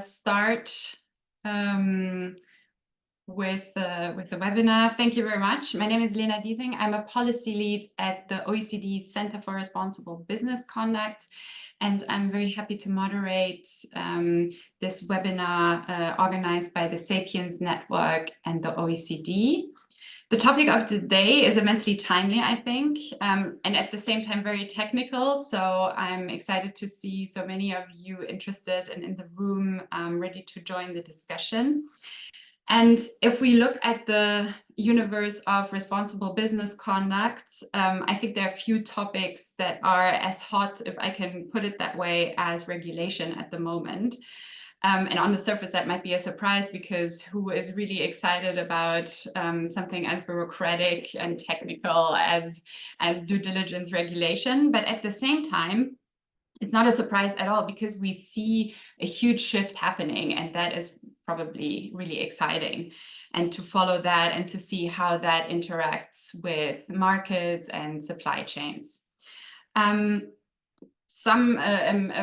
Start with the webinar. Thank you very much. My name is Lena Diesing. I'm a policy lead at the OECD Centre for Responsible Business Conduct, and I'm very happy to moderate this webinar organized by the Sapiens Network and the OECD. The topic of the day is immensely timely, I think, and at the same time very technical. So I'm excited to see so many of you interested and in the room ready to join the discussion. And if we look at the universe of responsible business conduct, I think there are a few topics that are as hot, if I can put it that way, as regulation at the moment. And on the surface, that might be a surprise, because who is really excited about something as bureaucratic and technical as due diligence regulation? But at the same time, it's not a surprise at all, because we see a huge shift happening, and that is probably really exciting. And to follow that and to see how that interacts with markets and supply chains. A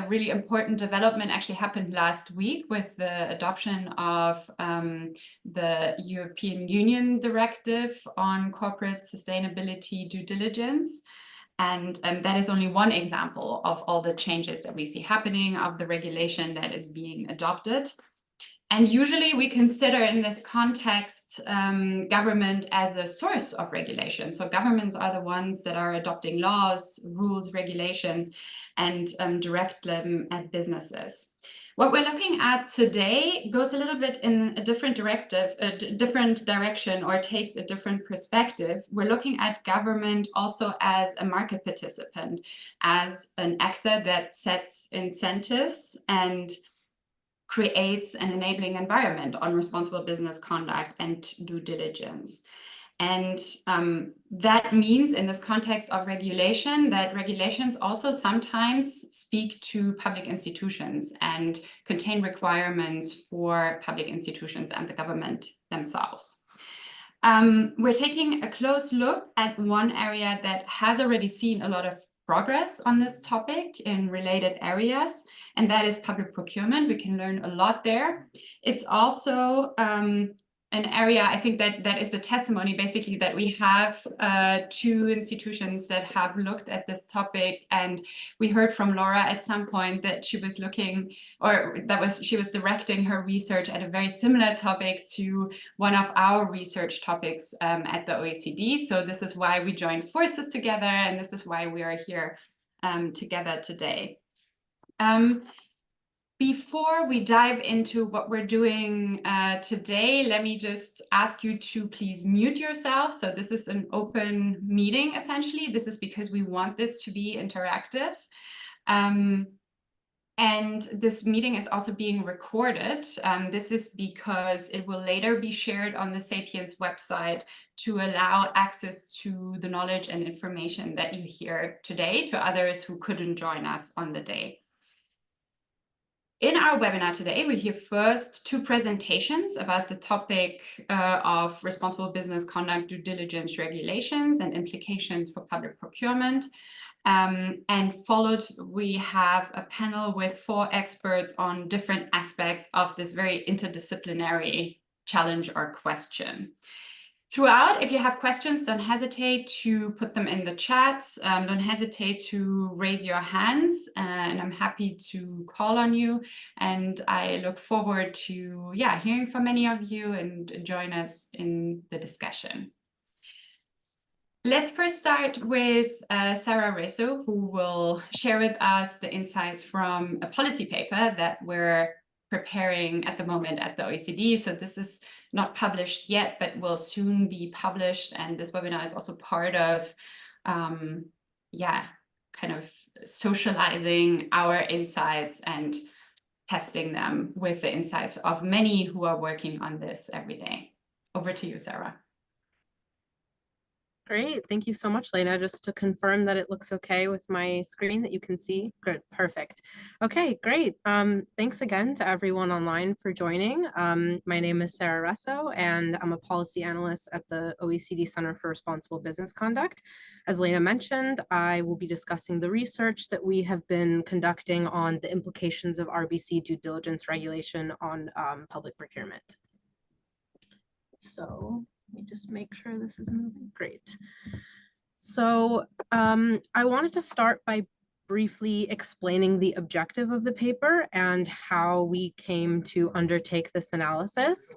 really important development actually happened last week with the adoption of the European Union Directive on corporate sustainability due diligence. And that is only one example of all the changes that we see happening, of the regulation that is being adopted. And usually we consider in this context government as a source of regulation. So governments are the ones that are adopting laws, rules, regulations, and direct them at businesses. What we're looking at today goes a little bit in a different direction, or takes a different perspective. We're looking at government also as a market participant, as an actor that sets incentives and creates an enabling environment on responsible business conduct and due diligence. And that means, in this context of regulation, that regulations also sometimes speak to public institutions and contain requirements for public institutions and the government themselves. We're taking a close look at one area that has already seen a lot of progress on this topic in related areas, and that is public procurement. We can learn a lot there. It's also an area, I think, that is the testimony, basically, that we have two institutions that have looked at this topic. And we heard from Laura at some point that she was looking, or she was directing her research at a very similar topic to one of our research topics at the OECD. So this is why we joined forces together, and this is why we are here together today. Before we dive into what we're doing today, let me just ask you to please mute yourself. So this is an open meeting, essentially. This is because we want this to be interactive. And this meeting is also being recorded. This is because it will later be shared on the Sapiens website to allow access to the knowledge and information that you hear today to others who couldn't join us on the day. In our webinar today, we hear first two presentations about the topic of responsible business conduct, due diligence regulations, and implications for public procurement. And followed, we have a panel with 4 experts on different aspects of this very interdisciplinary challenge or question. Throughout, if you have questions, don't hesitate to put them in the chat. Don't hesitate to raise your hands, and I'm happy to call on you. And I look forward to hearing from many of you and join us in the discussion. Let's first start with Sarah Reso, who will share with us the insights from a policy paper that we're preparing at the moment at the OECD. So this is not published yet, but will soon be published. And this webinar is also part of, kind of socializing our insights and testing them with the insights of many who are working on this every day. Over to you, Sarah. Great. Thank you so much, Lena. Just to confirm that it looks okay with my screen that you can see. Good. Perfect. Okay, great. Thanks again to everyone online for joining. My name is Sarah Reso, and I'm a policy analyst at the OECD Centre for Responsible Business Conduct. As Lena mentioned, I will be discussing the research that we have been conducting on the implications of RBC due diligence regulation on public procurement. So let me just make sure this is moving. Great. So I wanted to start by briefly explaining the objective of the paper and how we came to undertake this analysis.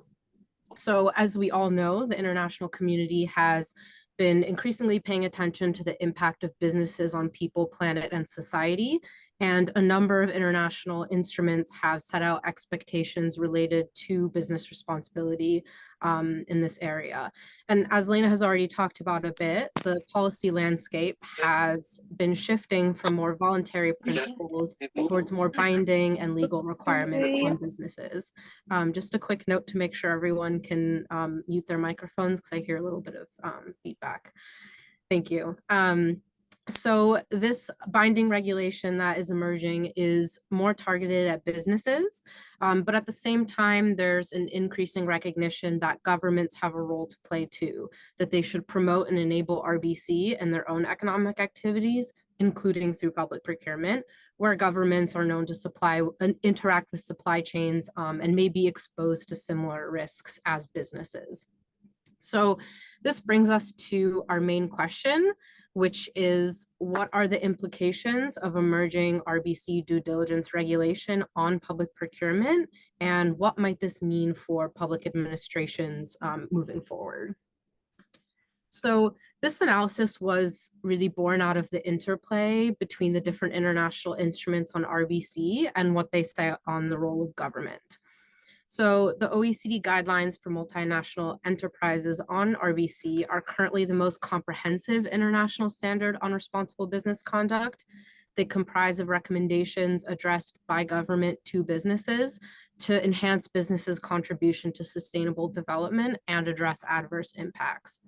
So as we all know, the international community has been increasingly paying attention to the impact of businesses on people, planet, and society. And a number of international instruments have set out expectations related to business responsibility in this area. And as Lena has already talked about a bit, the policy landscape has been shifting from more voluntary principles towards more binding and legal requirements on businesses. Just a quick note to make sure everyone can mute their microphones because I hear a little bit of feedback. Thank you. So this binding regulation that is emerging is more targeted at businesses, but at the same time, there's an increasing recognition that governments have a role to play too, that they should promote and enable RBC in their own economic activities, including through public procurement, where governments are known to interact with supply chains and may be exposed to similar risks as businesses. So this brings us to our main question, which is, what are the implications of emerging RBC due diligence regulation on public procurement, and what might this mean for public administrations moving forward? So this analysis was really born out of the interplay between the different international instruments on RBC and what they say on the role of government. So the OECD guidelines for multinational enterprises on RBC are currently the most comprehensive international standard on responsible business conduct. They comprise of recommendations addressed by government to businesses to enhance businesses' contribution to sustainable development and address adverse impacts.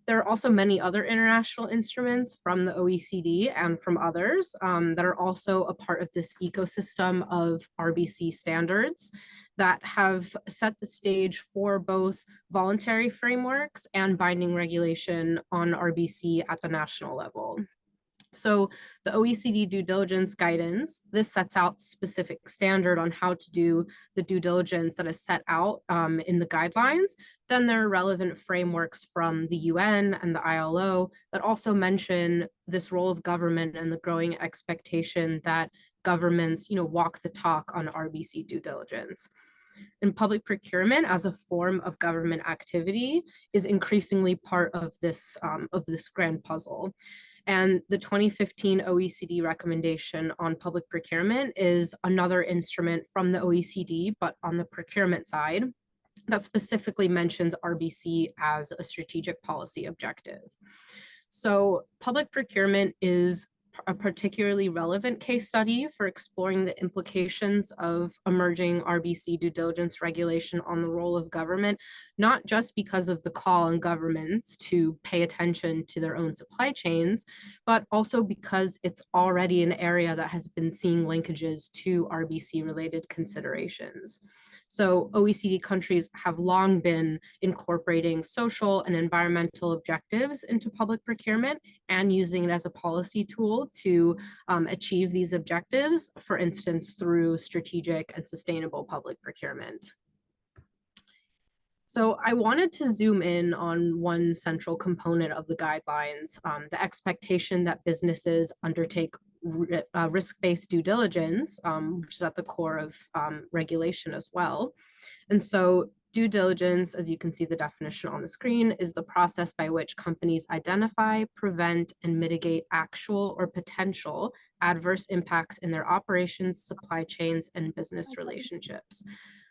There are also many other international instruments from the OECD and from others that are also a part of this ecosystem of RBC standards that have set the stage for both voluntary frameworks and binding regulation on RBC at the national level. So the OECD due diligence guidance, this sets out specific standard on how to do the due diligence that is set out in the guidelines. Then there are relevant frameworks from the UN and the ILO that also mention this role of government and the growing expectation that governments, walk the talk on RBC due diligence. And public procurement as a form of government activity is increasingly part of this grand puzzle. And the 2015 OECD recommendation on public procurement is another instrument from the OECD, but on the procurement side, that specifically mentions RBC as a strategic policy objective. So public procurement is a particularly relevant case study for exploring the implications of emerging RBC due diligence regulation on the role of government, not just because of the call on governments to pay attention to their own supply chains, but also because it's already an area that has been seeing linkages to RBC related considerations. So OECD countries have long been incorporating social and environmental objectives into public procurement and using it as a policy tool to achieve these objectives, for instance, through strategic and sustainable public procurement. So I wanted to zoom in on one central component of the guidelines, the expectation that businesses undertake risk-based due diligence, which is at the core of regulation as well. And so due diligence, as you can see the definition on the screen, is the process by which companies identify, prevent, and mitigate actual or potential adverse impacts in their operations, supply chains, and business relationships.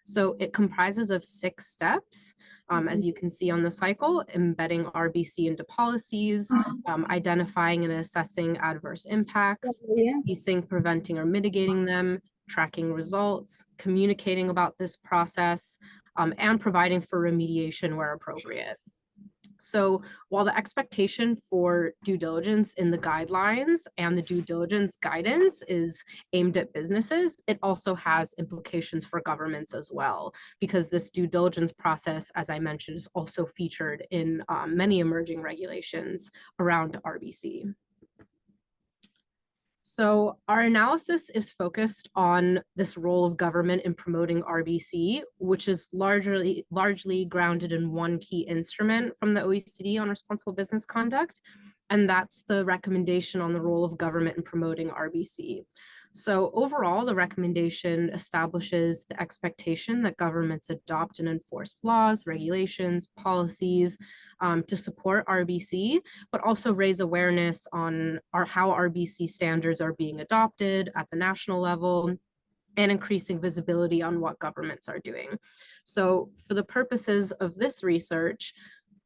So it comprises of 6 steps, as you can see on the cycle: embedding RBC into policies, identifying and assessing adverse impacts, ceasing, preventing, or mitigating them, tracking results, communicating about this process, and providing for remediation where appropriate. So while the expectation for due diligence in the guidelines and the due diligence guidance is aimed at businesses, it also has implications for governments as well, because this due diligence process, as I mentioned, is also featured in many emerging regulations around RBC. So our analysis is focused on this role of government in promoting RBC, which is largely grounded in one key instrument from the OECD on responsible business conduct, and that's the recommendation on the role of government in promoting RBC. So overall, the recommendation establishes the expectation that governments adopt and enforce laws, regulations, policies to support RBC, but also raise awareness on how RBC standards are being adopted at the national level and increasing visibility on what governments are doing. So for the purposes of this research,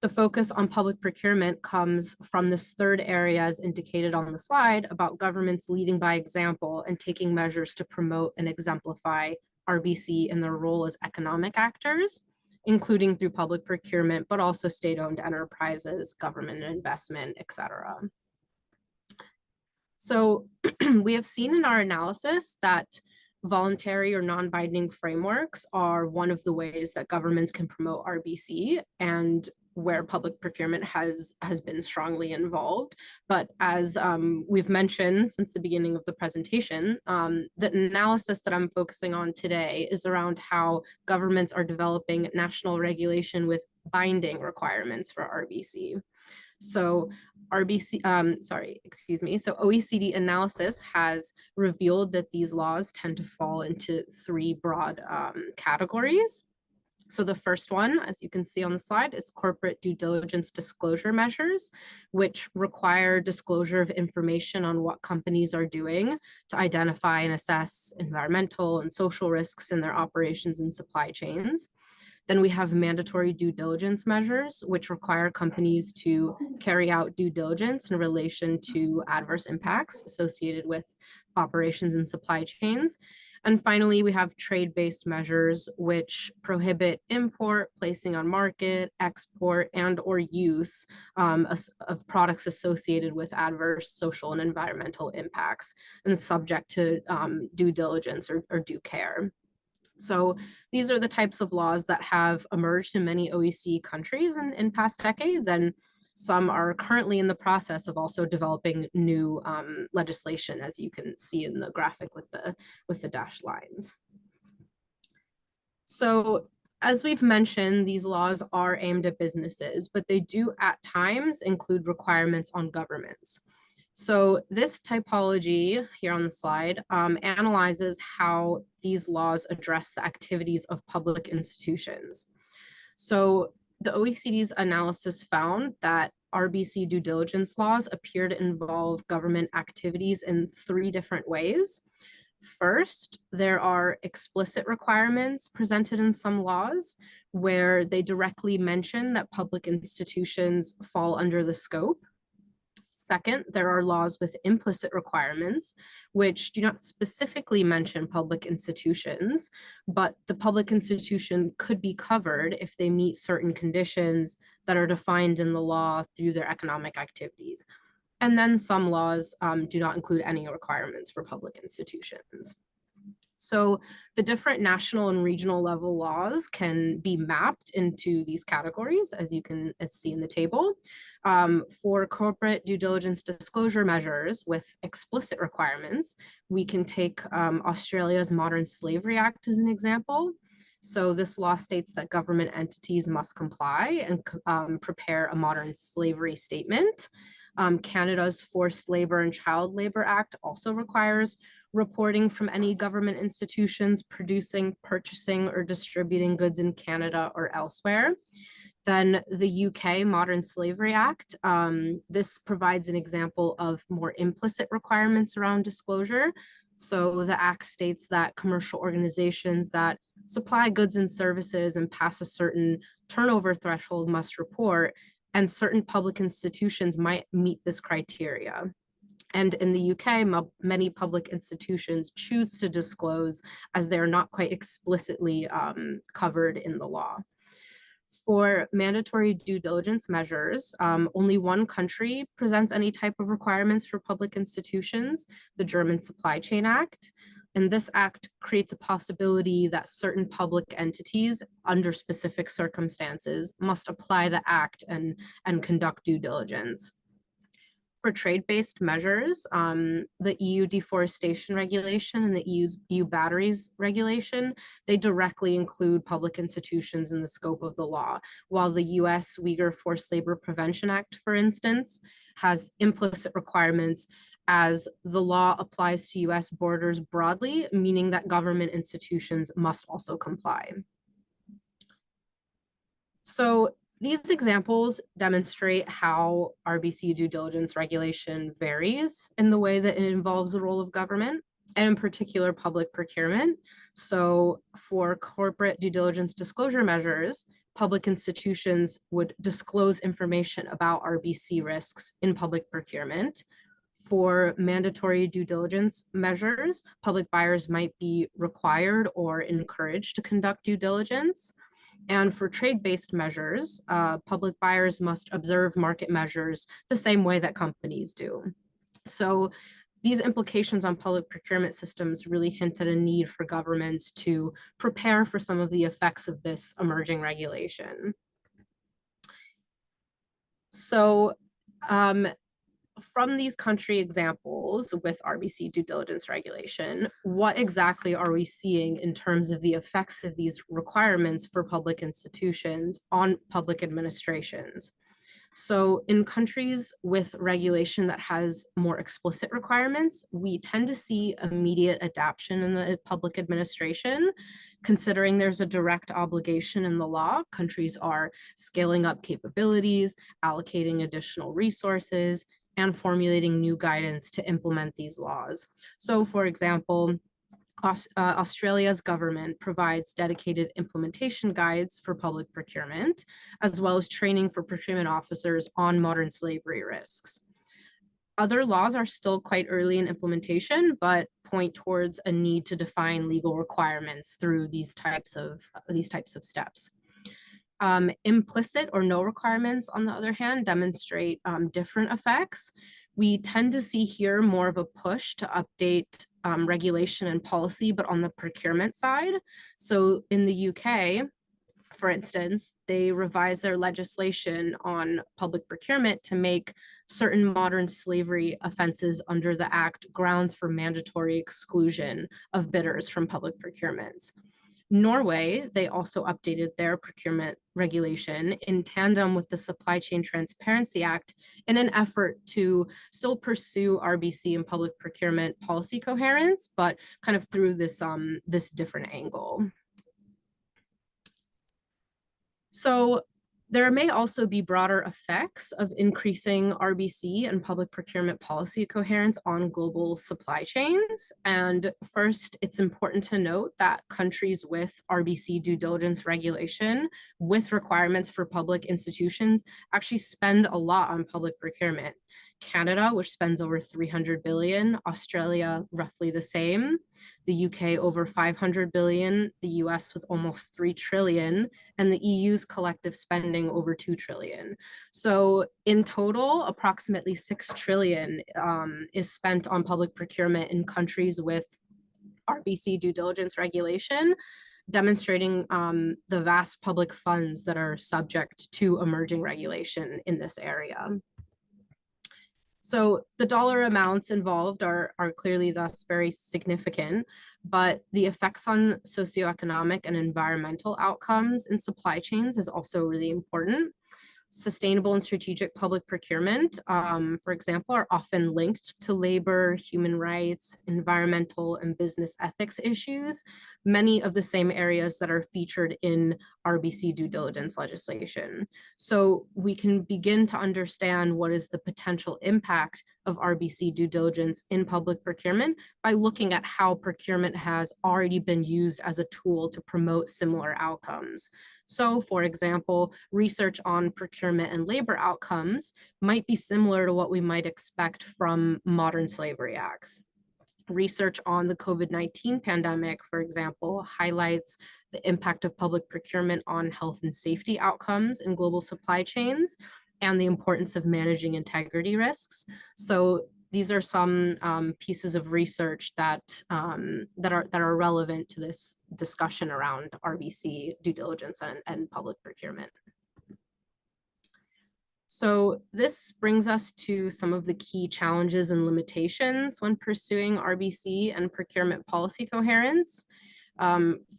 the focus on public procurement comes from this third area as indicated on the slide about governments leading by example and taking measures to promote and exemplify RBC in their role as economic actors, including through public procurement, but also state-owned enterprises, government investment, etc. So we have seen in our analysis that voluntary or non-binding frameworks are one of the ways that governments can promote RBC and where public procurement has been strongly involved. But as we've mentioned since the beginning of the presentation, the analysis that I'm focusing on today is around how governments are developing national regulation with binding requirements for RBC. So So OECD analysis has revealed that these laws tend to fall into three broad categories. So the first one, as you can see on the slide, is corporate due diligence disclosure measures, which require disclosure of information on what companies are doing to identify and assess environmental and social risks in their operations and supply chains. Then we have mandatory due diligence measures, which require companies to carry out due diligence in relation to adverse impacts associated with operations and supply chains. And finally, we have trade-based measures, which prohibit import, placing on market, export, and or use of products associated with adverse social and environmental impacts and subject to due diligence or due care. So these are the types of laws that have emerged in many OECD countries in past decades, and some are currently in the process of also developing new legislation, as you can see in the graphic with the dashed lines. So as we've mentioned, these laws are aimed at businesses, but they do at times include requirements on governments. So this typology here on the slide analyzes how these laws address the activities of public institutions. So the OECD's analysis found that RBC due diligence laws appear to involve government activities in three different ways. First, there are explicit requirements presented in some laws where they directly mention that public institutions fall under the scope. Second, there are laws with implicit requirements, which do not specifically mention public institutions, but the public institution could be covered if they meet certain conditions that are defined in the law through their economic activities. And then some laws do not include any requirements for public institutions. So the different national and regional level laws can be mapped into these categories, as you can see in the table. For corporate due diligence disclosure measures with explicit requirements, we can take Australia's Modern Slavery Act as an example. So this law states that government entities must comply and prepare a modern slavery statement. Canada's Forced Labor and Child Labor Act also requires reporting from any government institutions producing, purchasing, or distributing goods in Canada or elsewhere. Then the UK Modern Slavery Act, this provides an example of more implicit requirements around disclosure. So the act states that commercial organizations that supply goods and services and pass a certain turnover threshold must report, and certain public institutions might meet this criteria. And in the UK, many public institutions choose to disclose as they're not quite explicitly covered in the law. For mandatory due diligence measures, only one country presents any type of requirements for public institutions, the German Supply Chain Act. And this act creates a possibility that certain public entities under specific circumstances must apply the act and conduct due diligence. For trade-based measures, the EU deforestation regulation and the EU batteries regulation, they directly include public institutions in the scope of the law, while the US Uyghur Forced Labor Prevention Act, for instance, has implicit requirements as the law applies to US borders broadly, meaning that government institutions must also comply. So these examples demonstrate how RBC due diligence regulation varies in the way that it involves the role of government, and in particular public procurement. So for corporate due diligence disclosure measures, public institutions would disclose information about RBC risks in public procurement. For mandatory due diligence measures, public buyers might be required or encouraged to conduct due diligence. And for trade-based measures, public buyers must observe market measures the same way that companies do. So these implications on public procurement systems really hint at a need for governments to prepare for some of the effects of this emerging regulation. So from these country examples with RBC due diligence regulation, what exactly are we seeing in terms of the effects of these requirements for public institutions on public administrations? So in countries with regulation that has more explicit requirements, we tend to see immediate adaptation in the public administration. Considering there's a direct obligation in the law, countries are scaling up capabilities, allocating additional resources, and formulating new guidance to implement these laws. So for example, Australia's government provides dedicated implementation guides for public procurement, as well as training for procurement officers on modern slavery risks. Other laws are still quite early in implementation, but point towards a need to define legal requirements through these types of steps. Implicit or no requirements, on the other hand, demonstrate different effects. We tend to see here more of a push to update regulation and policy, but on the procurement side. So in the UK, for instance, they revised their legislation on public procurement to make certain modern slavery offenses under the Act grounds for mandatory exclusion of bidders from public procurements. Norway, they also updated their procurement regulation in tandem with the Supply Chain Transparency Act in an effort to still pursue RBC and public procurement policy coherence, but kind of through this, this different angle. So there may also be broader effects of increasing RBC and public procurement policy coherence on global supply chains. And first, it's important to note that countries with RBC due diligence regulation with requirements for public institutions actually spend a lot on public procurement. Canada, which spends over 300 billion, Australia, roughly the same, the UK over 500 billion, the US with almost 3 trillion, and the EU's collective spending over 2 trillion. So in total, approximately 6 trillion is spent on public procurement in countries with RBC due diligence regulation, demonstrating the vast public funds that are subject to emerging regulation in this area. So the dollar amounts involved are clearly thus very significant, but the effects on socioeconomic and environmental outcomes in supply chains is also really important. Sustainable and strategic public procurement, for example, are often linked to labor, human rights, environmental, and business ethics issues, many of the same areas that are featured in RBC due diligence legislation. So we can begin to understand what is the potential impact of RBC due diligence in public procurement by looking at how procurement has already been used as a tool to promote similar outcomes. So, for example, research on procurement and labor outcomes might be similar to what we might expect from modern slavery acts. Research on the COVID-19 pandemic, for example, highlights the impact of public procurement on health and safety outcomes in global supply chains and the importance of managing integrity risks. So these are some pieces of research that are relevant to this discussion around RBC due diligence and public procurement. So this brings us to some of the key challenges and limitations when pursuing RBC and procurement policy coherence.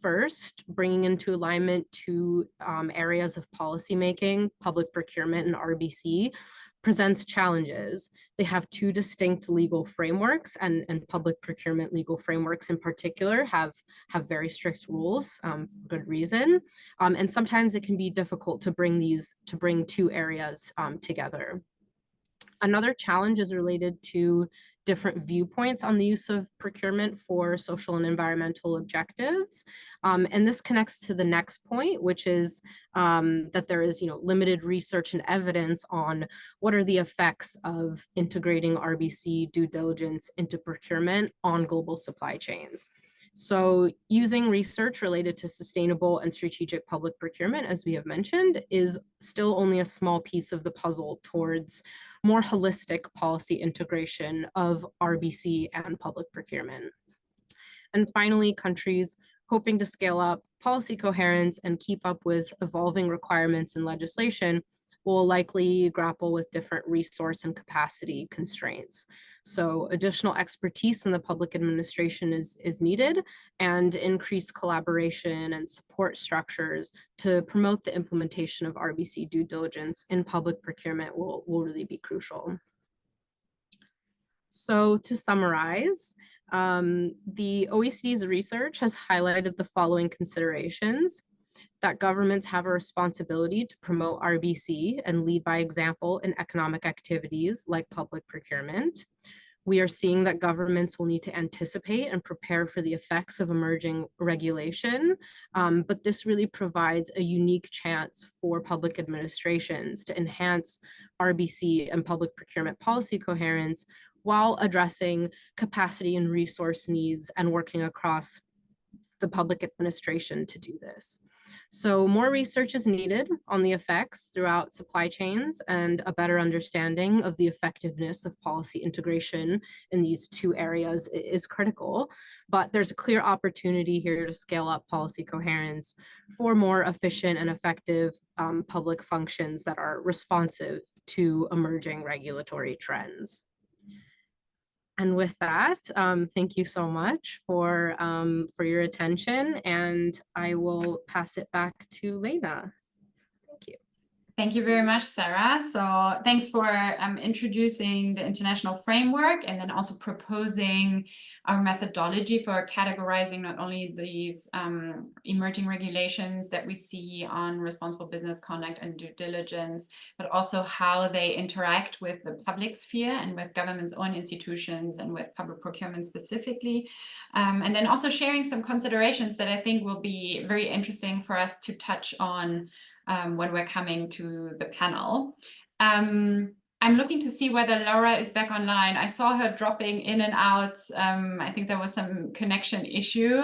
First, bringing into alignment two areas of policymaking, public procurement and RBC, presents challenges. They have two distinct legal frameworks, and public procurement legal frameworks in particular have very strict rules for good reason. And sometimes it can be difficult to bring two areas together. Another challenge is related to different viewpoints on the use of procurement for social and environmental objectives. And this connects to the next point, which is that there is limited research and evidence on what are the effects of integrating RBC due diligence into procurement on global supply chains. So using research related to sustainable and strategic public procurement, as we have mentioned, is still only a small piece of the puzzle towards more holistic policy integration of RBC and public procurement. And finally, countries hoping to scale up policy coherence and keep up with evolving requirements in legislation will likely grapple with different resource and capacity constraints. So additional expertise in the public administration is needed, and increased collaboration and support structures to promote the implementation of RBC due diligence in public procurement will really be crucial. So to summarize, the OECD's research has highlighted the following considerations: that governments have a responsibility to promote RBC and lead by example in economic activities like public procurement. We are seeing that governments will need to anticipate and prepare for the effects of emerging regulation, but this really provides a unique chance for public administrations to enhance RBC and public procurement policy coherence while addressing capacity and resource needs and working across the public administration to do this. So more research is needed on the effects throughout supply chains, and a better understanding of the effectiveness of policy integration in these two areas is critical. But there's a clear opportunity here to scale up policy coherence for more efficient and effective public functions that are responsive to emerging regulatory trends. And with that, thank you so much for your attention, and I will pass it back to Lena. Thank you. Thank you very much, Sarah. So thanks for introducing the international framework and then also proposing our methodology for categorizing not only these emerging regulations that we see on responsible business conduct and due diligence, but also how they interact with the public sphere and with government's own institutions and with public procurement specifically. And then also sharing some considerations that I think will be very interesting for us to touch on when we're coming to the panel. I'm looking to see whether Laura is back online. I saw her dropping in and out. I think there was some connection issue.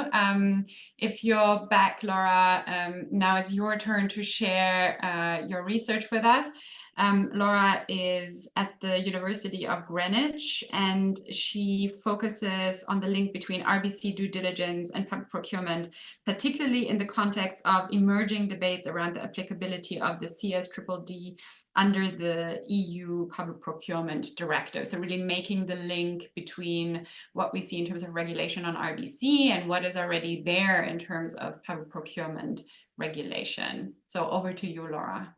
If you're back, Laura, now it's your turn to share your research with us. Laura is at the University of Greenwich, and she focuses on the link between RBC due diligence and public procurement, particularly in the context of emerging debates around the applicability of the CSDDD under the EU Public Procurement Directive. So really making the link between what we see in terms of regulation on RBC and what is already there in terms of public procurement regulation. So over to you, Laura.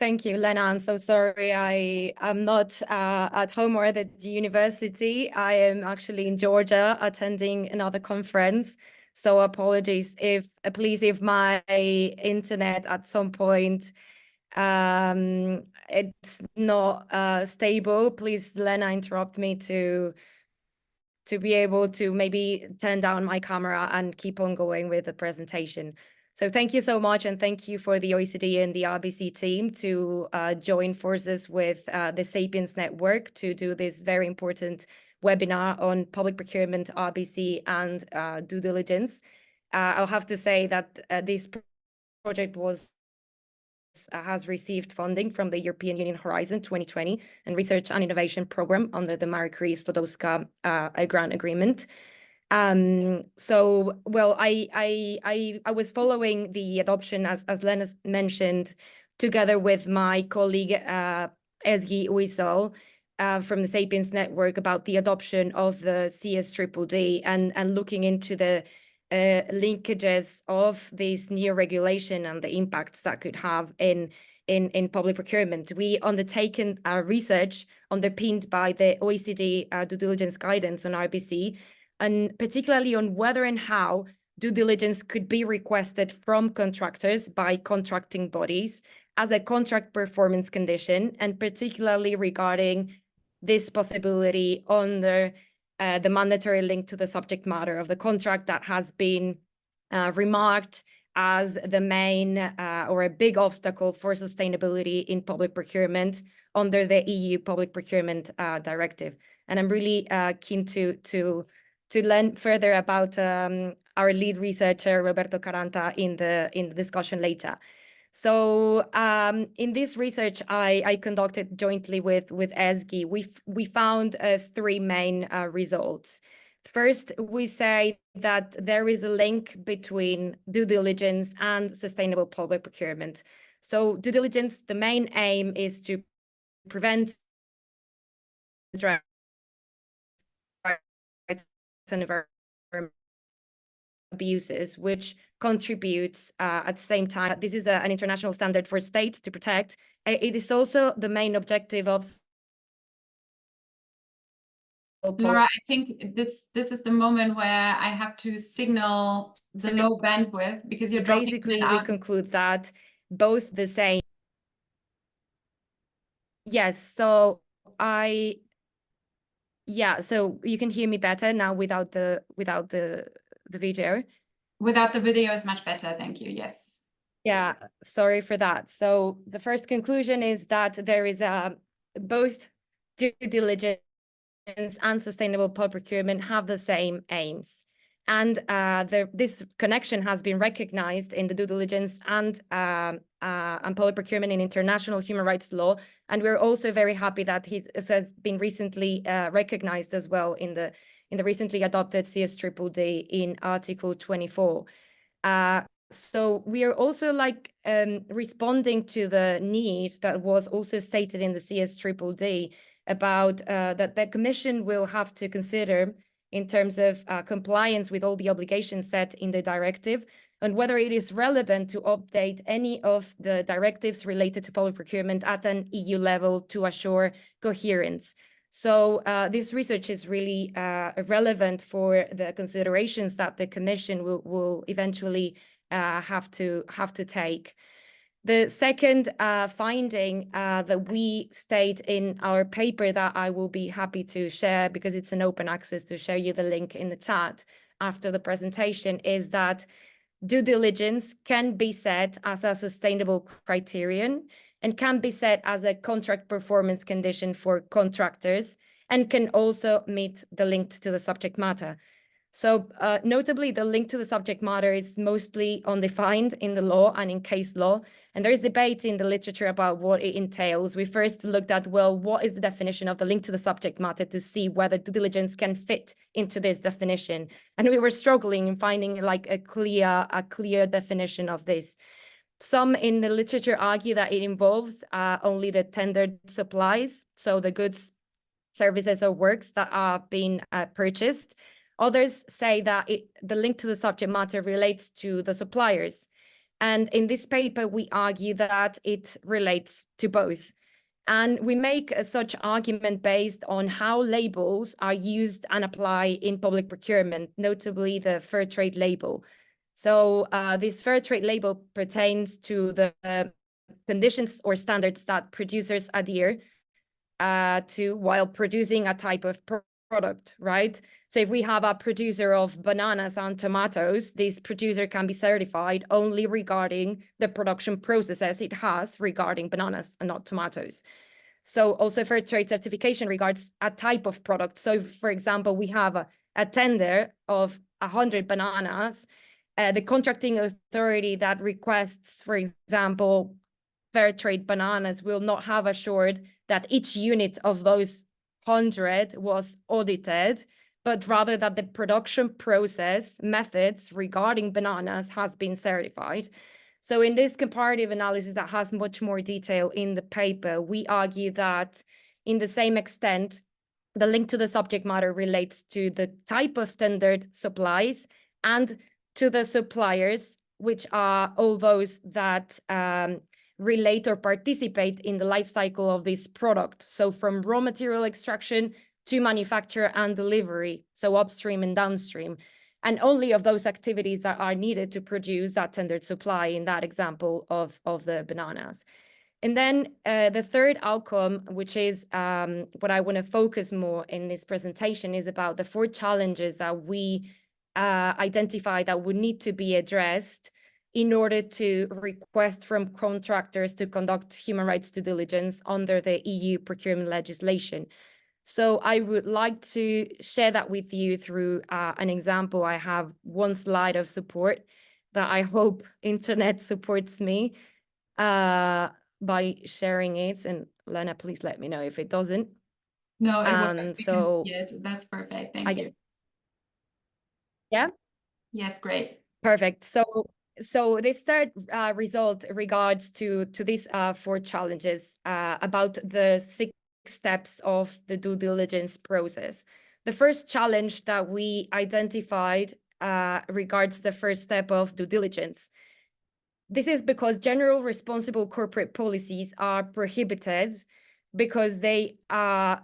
Thank you, Lena. I'm so sorry I am not at home or at the university. I am actually in Georgia attending another conference. So apologies please, if my internet at some point it's not stable, please, Lena, interrupt me to be able to maybe turn down my camera and keep on going with the presentation. So thank you so much, and thank you for the OECD and the RBC team to join forces with the Sapiens Network to do this very important webinar on public procurement, RBC, and due diligence. I'll have to say that this project has received funding from the European Union Horizon 2020 and Research and Innovation Program under the Marie Curie-Skłodowska grant agreement. So, well, I was following the adoption, as Lena mentioned, together with my colleague Ezgi Uysal from the Sapiens Network, about the adoption of the CSDDD and looking into the linkages of this new regulation and the impacts that could have in public procurement. We undertaken research underpinned by the OECD due diligence guidance on RBC, and particularly on whether and how due diligence could be requested from contractors by contracting bodies as a contract performance condition, and particularly regarding this possibility under the mandatory link to the subject matter of the contract that has been remarked as the main or a big obstacle for sustainability in public procurement under the EU Public Procurement Directive. And I'm really keen to learn further about our lead researcher, Roberto Caranta, in the discussion later. So in this research I conducted jointly with Ezgi, we found three main results. First, we say that there is a link between due diligence and sustainable public procurement. So due diligence, the main aim is to prevent abuses, which contributes at the same time. This is an international standard for states to protect. It is also the main objective of Laura, I think this is the moment where I have to signal the low bandwidth because you're dropping. Basically, we conclude that both the same. Yes, so so you can hear me better now without the video. Without the video is much better, thank you, yes. Yeah, sorry for that. So the first conclusion is that there is both due diligence and sustainable public procurement have the same aims. And this connection has been recognized in the due diligence and public procurement in international human rights law. And we're also very happy that it has been recently recognized as well in the recently adopted CSDDD in Article 24. So we are also responding to the need that was also stated in the CSDDD about that the Commission will have to consider in terms of compliance with all the obligations set in the directive, and whether it is relevant to update any of the directives related to public procurement at an EU level to assure coherence. So this research is really relevant for the considerations that the Commission will eventually have to take. The second finding that we state in our paper that I will be happy to share, because it's an open access, to show you the link in the chat after the presentation, is that due diligence can be set as a sustainable criterion and can be set as a contract performance condition for contractors, and can also meet the link to the subject matter. So notably, the link to the subject matter is mostly undefined in the law and in case law. And there is debate in the literature about what it entails. We first looked at, well, what is the definition of the link to the subject matter to see whether due diligence can fit into this definition. And we were struggling in finding a clear definition of this. Some in the literature argue that it involves only the tendered supplies, so the goods, services, or works that are being purchased. Others say that the link to the subject matter relates to the suppliers. And in this paper, we argue that it relates to both. And we make such argument based on how labels are used and applied in public procurement, notably the fair trade label. So this fair trade label pertains to the conditions or standards that producers adhere to while producing a type of product, right? So if we have a producer of bananas and tomatoes, this producer can be certified only regarding the production processes it has regarding bananas and not tomatoes. So also fair trade certification regards a type of product. So for example, we have a tender of 100 bananas. The contracting authority that requests, for example, fair trade bananas will not have assured that each unit of those 100 was audited, but rather that the production process methods regarding bananas has been certified. So in this comparative analysis that has much more detail in the paper, we argue that in the same extent, the link to the subject matter relates to the type of tendered supplies and to the suppliers, which are all those that relate or participate in the life cycle of this product. So from raw material extraction to manufacture and delivery, so upstream and downstream, and only of those activities that are needed to produce that tendered supply in that example of the bananas. And then the third outcome, which is what I want to focus more in this presentation, is about the 4 challenges that we identify that would need to be addressed in order to request from contractors to conduct human rights due diligence under the EU procurement legislation. So I would like to share that with you through an example. I have one slide of support that I hope internet supports me by sharing it. And Lena, please let me know if it doesn't. No, it works. We So can see it. That's perfect. Thank you. Yeah? Yes, great. Perfect. So this third result regards to these 4 challenges about the 6 steps of the due diligence process. The first challenge that we identified regards the first step of due diligence. This is because general responsible corporate policies are prohibited because they are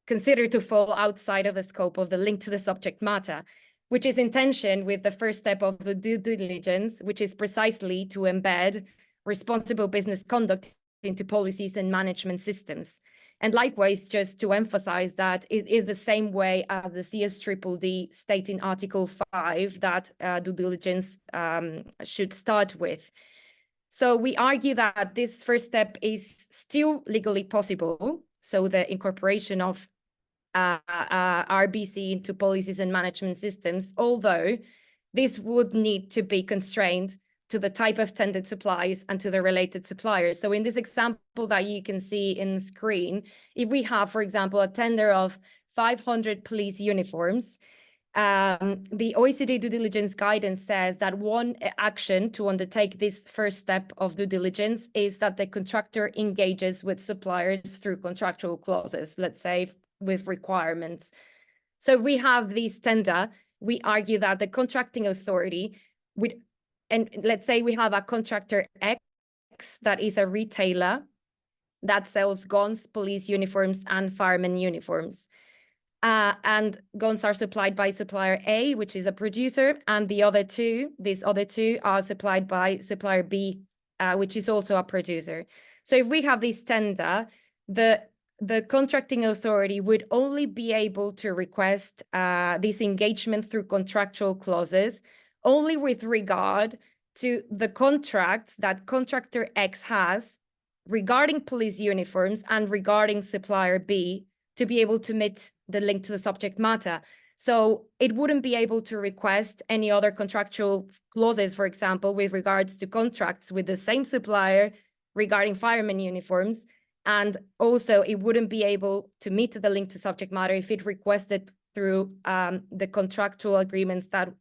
considered to fall outside of the scope of the link to the subject matter, which is in tension with the first step of the due diligence, which is precisely to embed responsible business conduct into policies and management systems. And likewise, just to emphasize that it is the same way as the CSDDD state in Article 5 that due diligence should start with. So we argue that this first step is still legally possible. So the incorporation of RBC into policies and management systems, although this would need to be constrained to the type of tendered supplies and to the related suppliers. So in this example that you can see in the screen, if we have, for example, a tender of 500 police uniforms, the OECD due diligence guidance says that one action to undertake this first step of due diligence is that the contractor engages with suppliers through contractual clauses, let's say with requirements. So we have this tender, we argue that the contracting authority would, and let's say we have a contractor X that is a retailer that sells guns, police uniforms, and firemen uniforms. And guns are supplied by supplier A, which is a producer, and these other two are supplied by supplier B, which is also a producer. So if we have this tender, the contracting authority would only be able to request this engagement through contractual clauses only with regard to the contracts that contractor X has regarding police uniforms and regarding supplier B to be able to meet the link to the subject matter. So it wouldn't be able to request any other contractual clauses, for example, with regards to contracts with the same supplier regarding firemen uniforms. And also it wouldn't be able to meet the link to subject matter if it requested through the contractual agreements that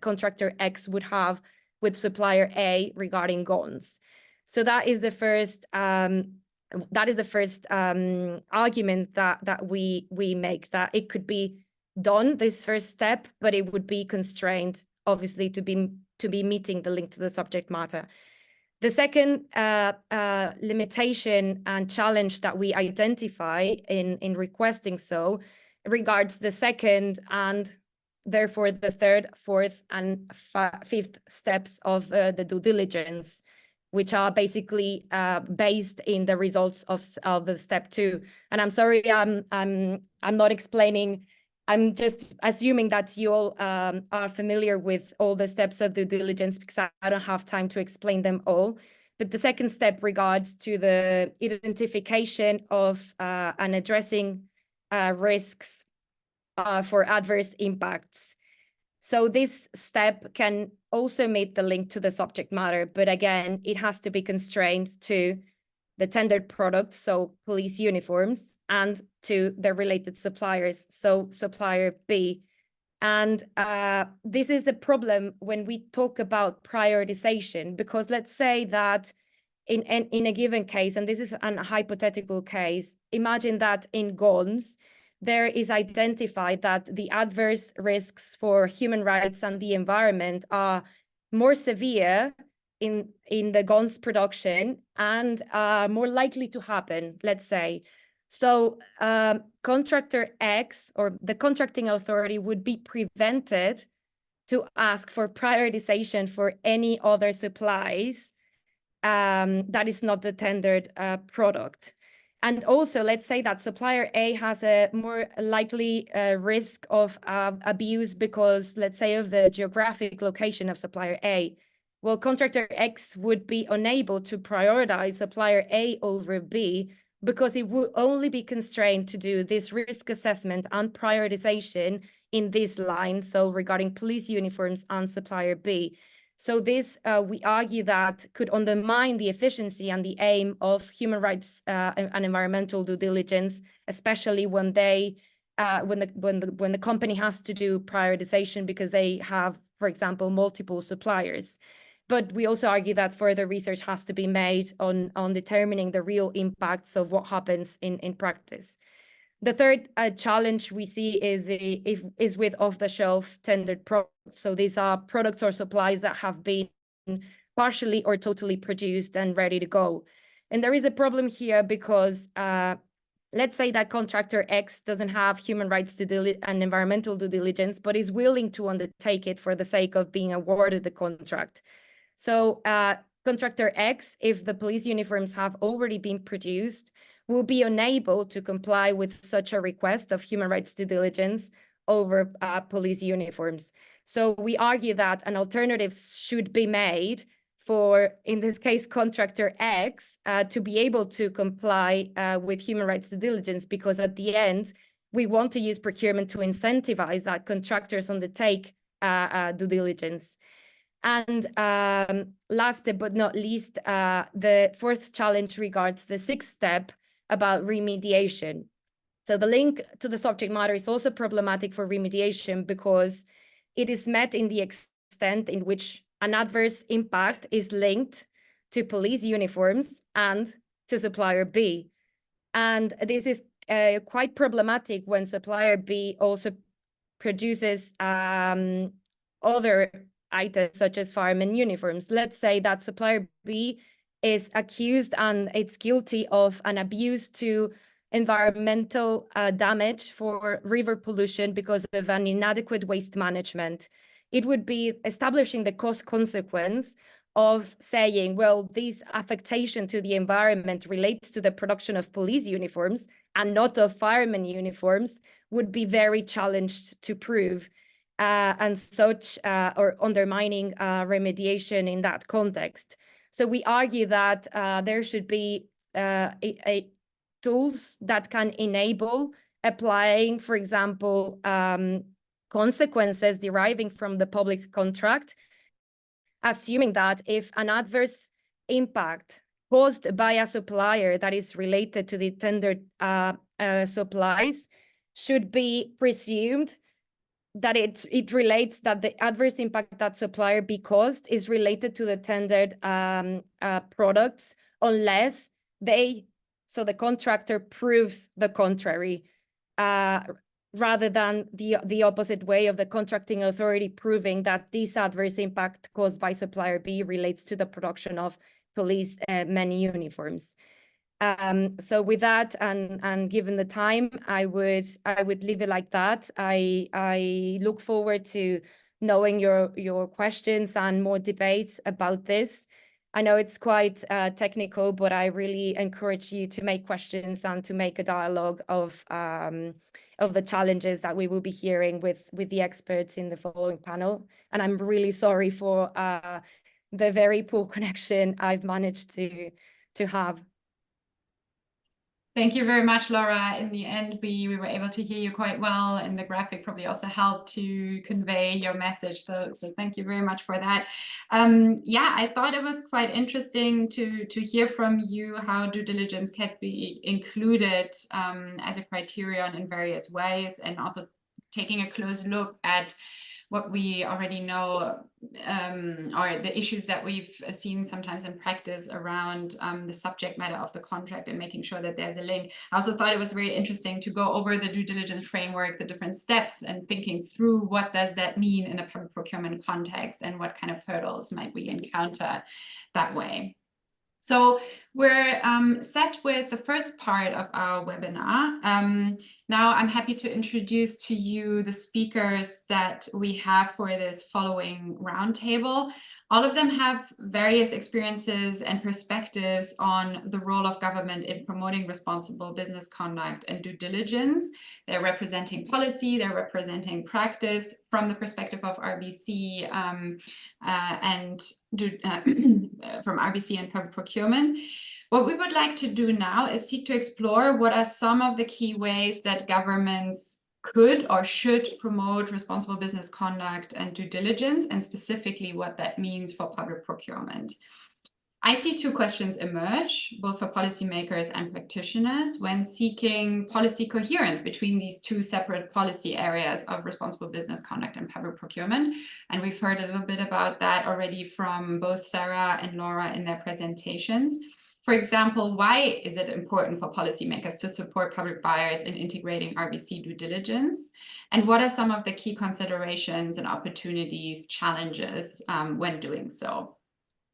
contractor X would have with supplier A regarding guns. So that is the first argument that we make, that it could be done, this first step, but it would be constrained, obviously, to be meeting the link to the subject matter. The second limitation and challenge that we identify in requesting so regards the second and therefore the third, fourth, and fifth steps of the due diligence, which are basically based in the results of the step 2. And I'm sorry, I'm not explaining. I'm just assuming that you all are familiar with all the steps of due diligence because I don't have time to explain them all. But the second step regards to the identification of and addressing risks for adverse impacts. So this step can also make the link to the subject matter, but again, it has to be constrained to the tendered products, so police uniforms, and to the related suppliers, so supplier B. And this is a problem when we talk about prioritization, because let's say that in a given case, and this is a hypothetical case, imagine that in guns, there is identified that the adverse risks for human rights and the environment are more severe in the guns production and more likely to happen, let's say. So contractor X or the contracting authority would be prevented to ask for prioritization for any other supplies that is not the tendered product. And also, let's say that supplier A has a more likely risk of abuse because, let's say, of the geographic location of supplier A. Well, contractor X would be unable to prioritize supplier A over B because it would only be constrained to do this risk assessment and prioritization in this line, so regarding police uniforms and supplier B. So this, we argue that could undermine the efficiency and the aim of human rights and environmental due diligence, especially when they, when the company has to do prioritization because they have, for example, multiple suppliers. But we also argue that further research has to be made on determining the real impacts of what happens in practice. The third challenge we see is with off-the-shelf tendered products. So these are products or supplies that have been partially or totally produced and ready to go. And there is a problem here because let's say that contractor X doesn't have human rights and environmental due diligence, but is willing to undertake it for the sake of being awarded the contract. So contractor X, if the police uniforms have already been produced, will be unable to comply with such a request of human rights due diligence over police uniforms. So we argue that an alternative should be made for, in this case, contractor X to be able to comply with human rights due diligence, because at the end, we want to use procurement to incentivize that contractors undertake due diligence. And last but not least, the fourth challenge regards the sixth step about remediation. So the link to the subject matter is also problematic for remediation because it is met in the extent in which an adverse impact is linked to police uniforms and to supplier B. And this is quite problematic when supplier B also produces other items such as fireman uniforms. Let's say that supplier B is accused and it's guilty of an abuse to environmental damage for river pollution because of an inadequate waste management. It would be establishing the cost consequence of saying, well, this affectation to the environment relates to the production of police uniforms and not of fireman uniforms would be very challenged to prove. And such or undermining remediation in that context. So we argue that there should be tools that can enable applying, for example, consequences deriving from the public contract, assuming that if an adverse impact caused by a supplier that is related to the tendered supplies should be presumed that it relates that the adverse impact that supplier B caused is related to the tendered products unless so the contractor proves the contrary, rather than the opposite way of the contracting authority proving that this adverse impact caused by supplier B relates to the production of police men uniforms. So with that, and given the time, I would leave it like that. I look forward to knowing your questions and more debates about this. I know it's quite technical, but I really encourage you to make questions and to make a dialogue of the challenges that we will be hearing with the experts in the following panel. And I'm really sorry for the very poor connection I've managed to have. Thank you very much, Laura. In the end, we were able to hear you quite well, and the graphic probably also helped to convey your message. So thank you very much for that. Yeah, I thought it was quite interesting to hear from you how due diligence can be included as a criterion in various ways, and also taking a close look at what we already know, or the issues that we've seen sometimes in practice around the subject matter of the contract and making sure that there's a link. I also thought it was very interesting to go over the due diligence framework, the different steps, and thinking through what does that mean in a public procurement context and what kind of hurdles might we encounter that way. So we're set with the first part of our webinar. Now I'm happy to introduce to you the speakers that we have for this following roundtable. All of them have various experiences and perspectives on the role of government in promoting responsible business conduct and due diligence. They're representing policy, they're representing practice from the perspective of RBC and from RBC and public procurement. What we would like to do now is seek to explore what are some of the key ways that governments could or should promote responsible business conduct and due diligence, and specifically what that means for public procurement. I see two questions emerge, both for policymakers and practitioners, when seeking policy coherence between these two separate policy areas of responsible business conduct and public procurement. And we've heard a little bit about that already from both Sarah and Laura in their presentations. For example, why is it important for policymakers to support public buyers in integrating RBC due diligence? And what are some of the key considerations and opportunities, challenges when doing so?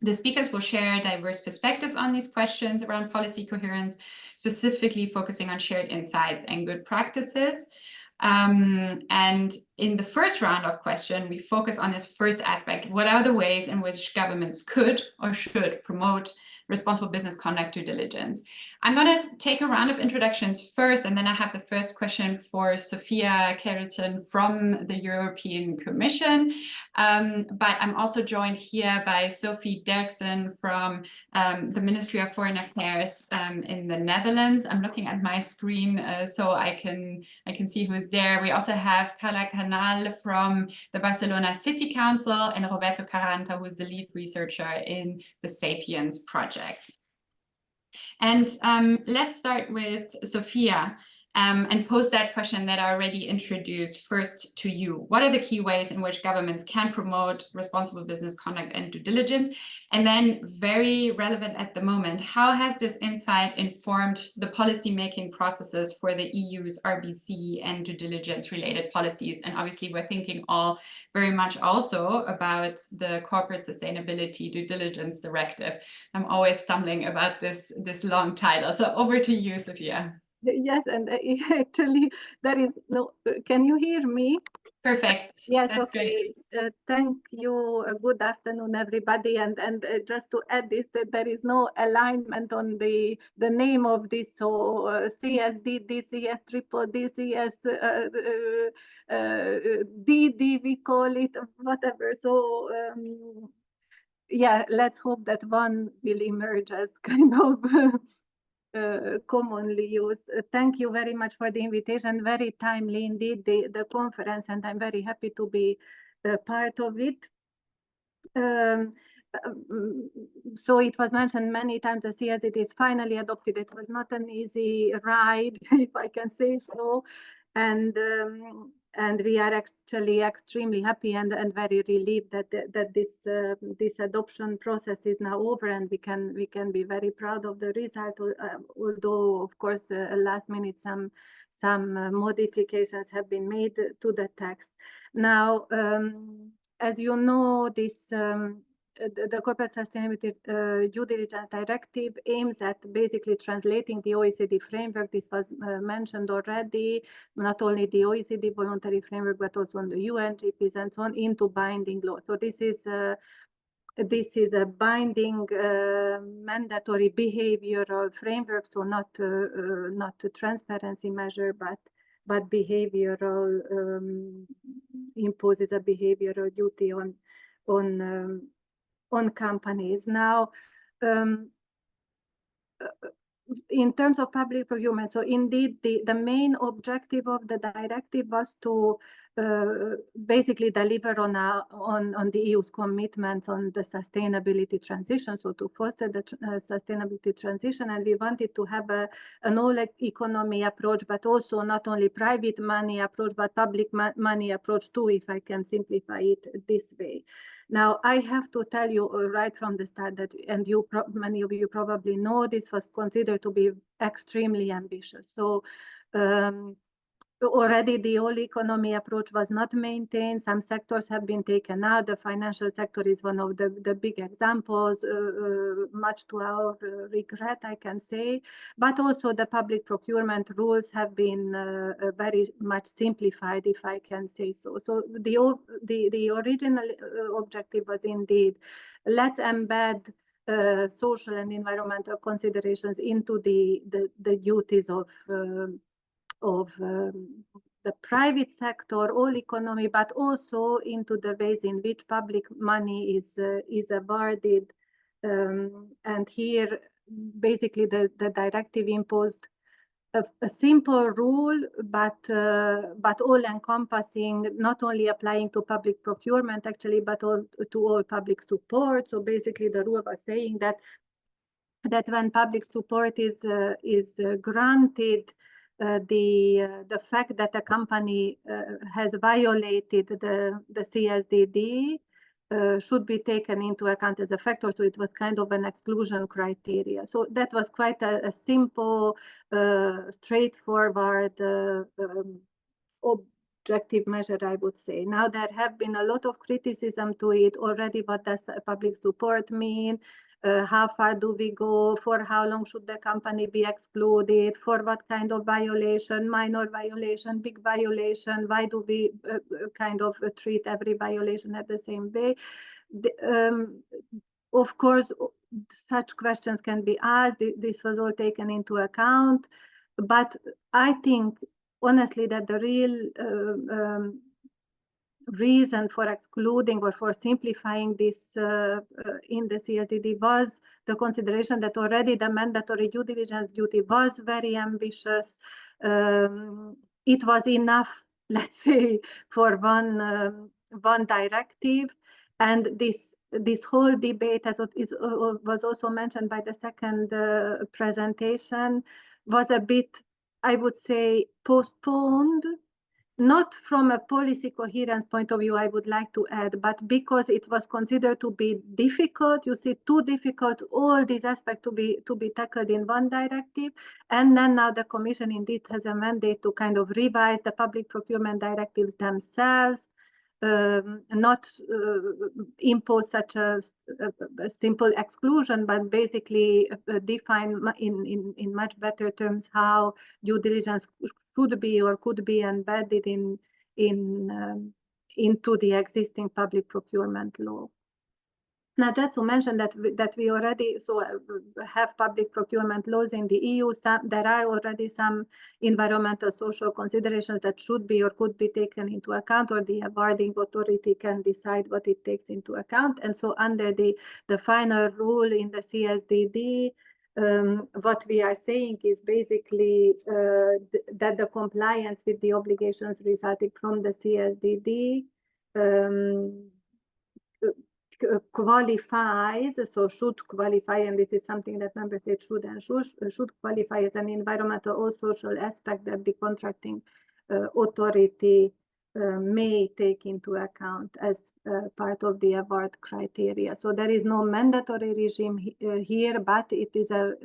The speakers will share diverse perspectives on these questions around policy coherence, specifically focusing on shared insights and good practices. And in the first round of question, we focus on this first aspect. What are the ways in which governments could or should promote responsible business conduct due diligence? I'm going to take a round of introductions first, and then I have the first question for Zsofia Kerecsen from the European Commission. But I'm also joined here by Sophie Derksen from the Ministry of Foreign Affairs in the Netherlands. I'm looking at my screen so I can see who's there. We also have Carla Canal from the Barcelona City Council and Roberto Caranta, who is the lead researcher in the Sapiens project. And let's start with Zsofia and pose that question that I already introduced first to you. What are the key ways in which governments can promote responsible business conduct and due diligence? And then, very relevant at the moment, how has this insight informed the policy-making processes for the EU's RBC and due diligence related policies? And obviously, we're thinking all very much also about the Corporate Sustainability Due Diligence Directive. I'm always stumbling about this long title. So over to you, Zsofia. Yes, and actually there is no, can you hear me? Perfect. Yes, that's okay. Thank you. Good afternoon, everybody. And just to add this, that there is no alignment on the name of this. So CSD, DCS, triple DCS, DD, we call it, whatever. So yeah, let's hope that one will emerge as kind of commonly used. Thank you very much for the invitation. Very timely indeed, the conference, and I'm very happy to be part of it. So it was mentioned many times that it is finally adopted. It was not an easy ride, if I can say so. And we are actually extremely happy and very relieved that this adoption process is now over, and we can be very proud of the result. Although, of course, last minute some modifications have been made to the text. Now, as you know, this the Corporate Sustainability Due Diligence Directive aims at basically translating the OECD framework. This was mentioned already, not only the OECD voluntary framework, but also on the UN GPs and so on, into binding law. So this is a binding mandatory behavioral framework, so not a transparency measure, but behavioral imposes a behavioral duty on companies. Now, in terms of public procurement, so indeed the main objective of the directive was to basically deliver on the EU's commitments on the sustainability transition, so to foster the sustainability transition. And we wanted to have an all economy approach, but also not only private money approach, but public money approach too, if I can simplify it this way. Now, I have to tell you right from the start that, and many of you probably know, this was considered to be extremely ambitious. So already the whole economy approach was not maintained. Some sectors have been taken out. The financial sector is one of the big examples, much to our regret, I can say. But also the public procurement rules have been very much simplified, if I can say so. So the original objective was indeed, let's embed social and environmental considerations into the duties of the private sector, all economy, but also into the ways in which public money is awarded. And here, basically, the directive imposed a simple rule, but all-encompassing, not only applying to public procurement, actually, but to all public support. So basically, the rule was saying that when public support is granted, the fact that a company has violated the CSDD should be taken into account as a factor. So it was kind of an exclusion criteria. So that was quite a simple, straightforward objective measure, I would say. Now, there have been a lot of criticism to it already. What does public support mean? How far do we go? For how long should the company be excluded? For what kind of violation? Minor violation, big violation? Why do we kind of treat every violation at the same way? Of course, such questions can be asked. This was all taken into account. But I think, honestly, that the real reason for excluding or for simplifying this in the CSDD was the consideration that already the mandatory due diligence duty was very ambitious. It was enough, let's say, for one directive, and this whole debate, as was also mentioned by the second presentation, was a bit, I would say, postponed. Not from a policy coherence point of view, I would like to add, but because it was considered to be difficult, you see, too difficult, all these aspects to be tackled in one directive. And then now the Commission indeed has a mandate to kind of revise the public procurement directives themselves, not impose such a simple exclusion, but basically define in much better terms how due diligence should be or could be embedded into the existing public procurement law. Now, just to mention that we already have public procurement laws in the EU. There are already some environmental social considerations that should be or could be taken into account, or the awarding authority can decide what it takes into account. And so under the final rule in the CSDD, what we are saying is basically that the compliance with the obligations resulting from the CSDD qualifies, so should qualify, and this is something that member states should and should qualify as an environmental or social aspect that the contracting authority may take into account as part of the award criteria. So there is no mandatory regime here, but it is a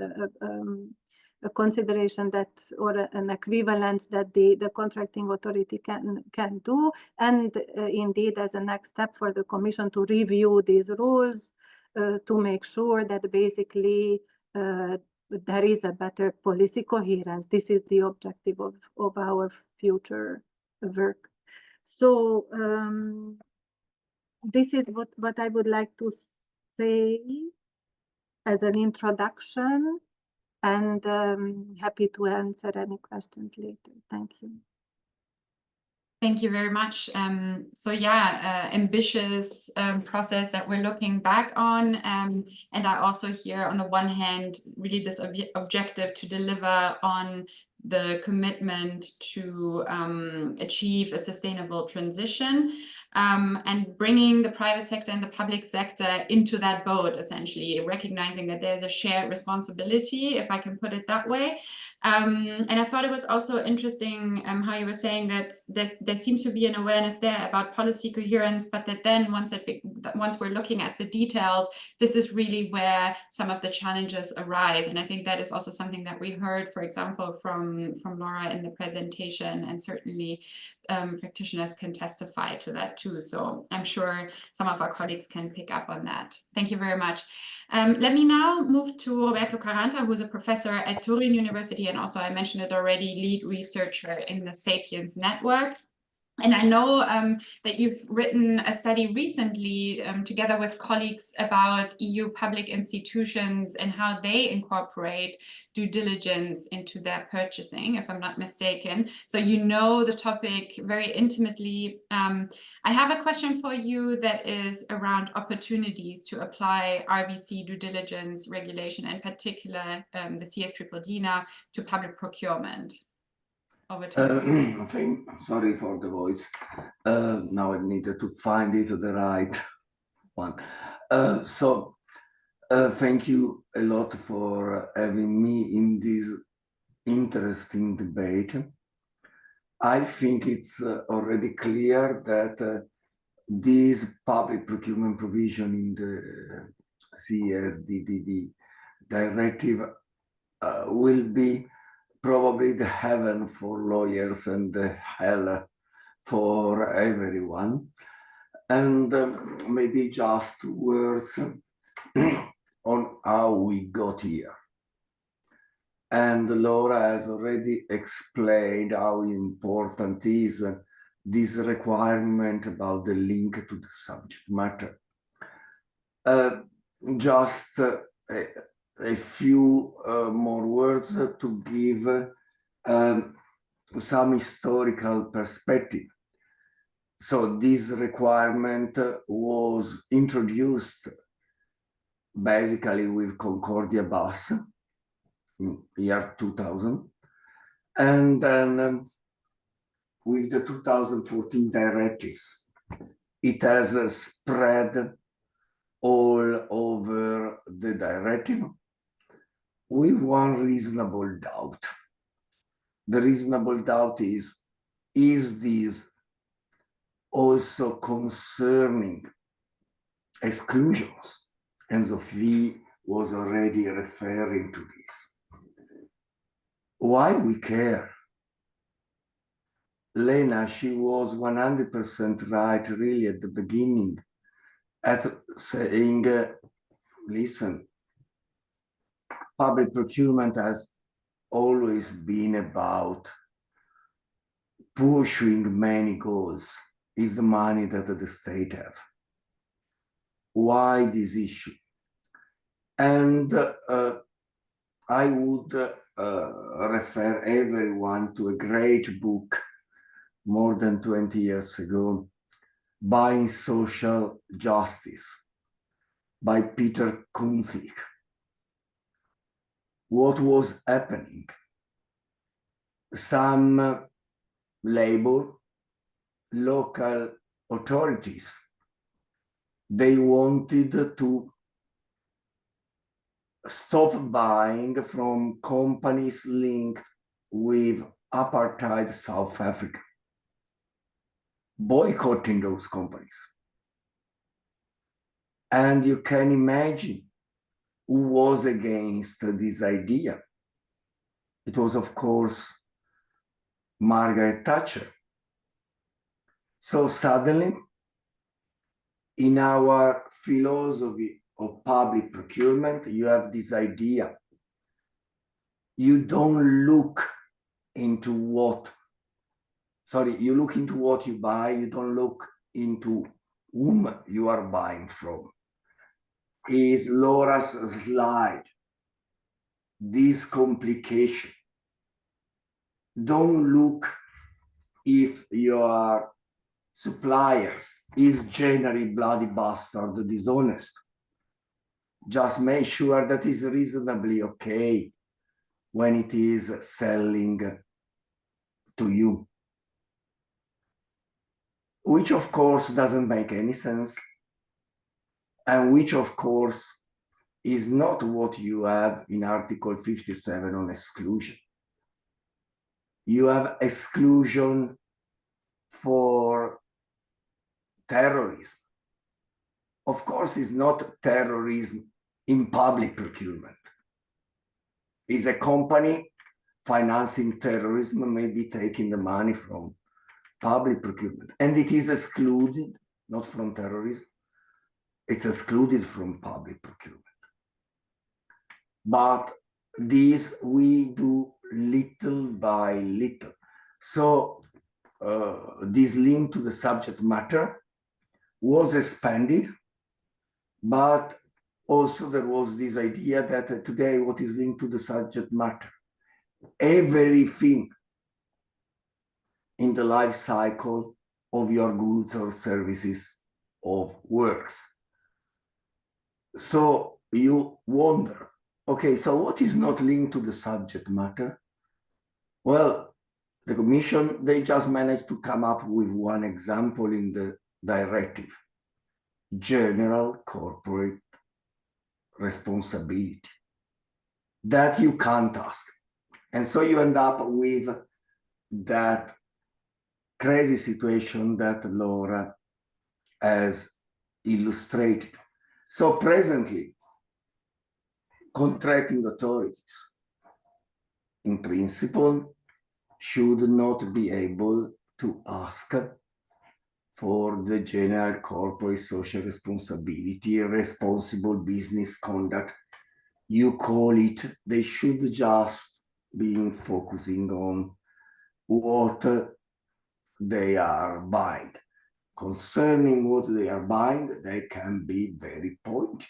consideration that, or an equivalence that the contracting authority can do, and indeed as a next step for the Commission to review these rules to make sure that basically there is a better policy coherence. This is the objective of our future work. So this is what I would like to say as an introduction, and happy to answer any questions later. Thank you. Thank you very much. So yeah, ambitious process that we're looking back on. And I also hear on the one hand, really this objective to deliver on the commitment to achieve a sustainable transition, and bringing the private sector and the public sector into that boat, essentially, recognizing that there's a shared responsibility, if I can put it that way. And I thought it was also interesting how you were saying that there seems to be an awareness there about policy coherence, but that then once we're looking at the details, this is really where some of the challenges arise. And I think that is also something that we heard, for example, from Laura in the presentation, and certainly practitioners can testify to that too. So I'm sure some of our colleagues can pick up on that. Thank you very much. Let me now move to Roberto Caranta, who's a professor at Turin University, and also, I mentioned it already, lead researcher in the Sapiens Network. And I know that you've written a study recently together with colleagues about EU public institutions and how they incorporate due diligence into their purchasing, if I'm not mistaken. So you know the topic very intimately. I have a question for you that is around opportunities to apply RBC due diligence regulation, in particular the CSDDD now, to public procurement. Over to sorry for the voice. Now I needed to find it the right one. Thank you a lot for having me in this interesting debate. I think it's already clear that this public procurement provision in the CSDDD directive will be probably the heaven for lawyers and the hell for everyone. And maybe just words on how we got here. And Laura has already explained how important is this requirement about the link to the subject matter. Just a few more words to give some historical perspective. So this requirement was introduced basically with Concordia Bus in year 2000, and then with the 2014 directives, it has spread all over the directive with one reasonable doubt. The reasonable doubt is this also concerning exclusions? And Sophie was already referring to this. Why we care? Lena, she was 100% right really at the beginning at saying, listen, public procurement has always been about pursuing many goals. Is the money that the state have. Why this issue? And I would refer everyone to a great book more than 20 years ago, Buying Social Justice by Peter Kunzig. What was happening? Some labor, local authorities, they wanted to stop buying from companies linked with apartheid South Africa, boycotting those companies. And you can imagine who was against this idea. It was, of course, Margaret Thatcher. So suddenly, in our philosophy of public procurement, you have this idea. You don't look into what, you look into what you buy, you don't look into whom you are buying from. Is Laura's slide, this complication. Don't look if your suppliers is generally bloody bastard dishonest, just make sure that is reasonably okay when it is selling to you. Which of course doesn't make any sense, and which of course is not what you have in Article 57 on exclusion. You have exclusion for terrorism. Of course, it's not terrorism in public procurement. Is a company financing terrorism, maybe taking the money from public procurement, and it is excluded, not from terrorism, it's excluded from public procurement. But this we do little by little. So this link to the subject matter was expanded, but also there was this idea that today what is linked to the subject matter? Everything in the life cycle of your goods or services of works. So you wonder, okay, so what is not linked to the subject matter? Well, the Commission, they just managed to come up with one example in the directive, general corporate responsibility, that you can't ask. And so you end up with that crazy situation that Laura has illustrated. So presently, contracting authorities, in principle, should not be able to ask for the general corporate social responsibility, responsible business conduct, you call it. They should just be focusing on what they are buying. Concerning what they are buying, they can be very pointy.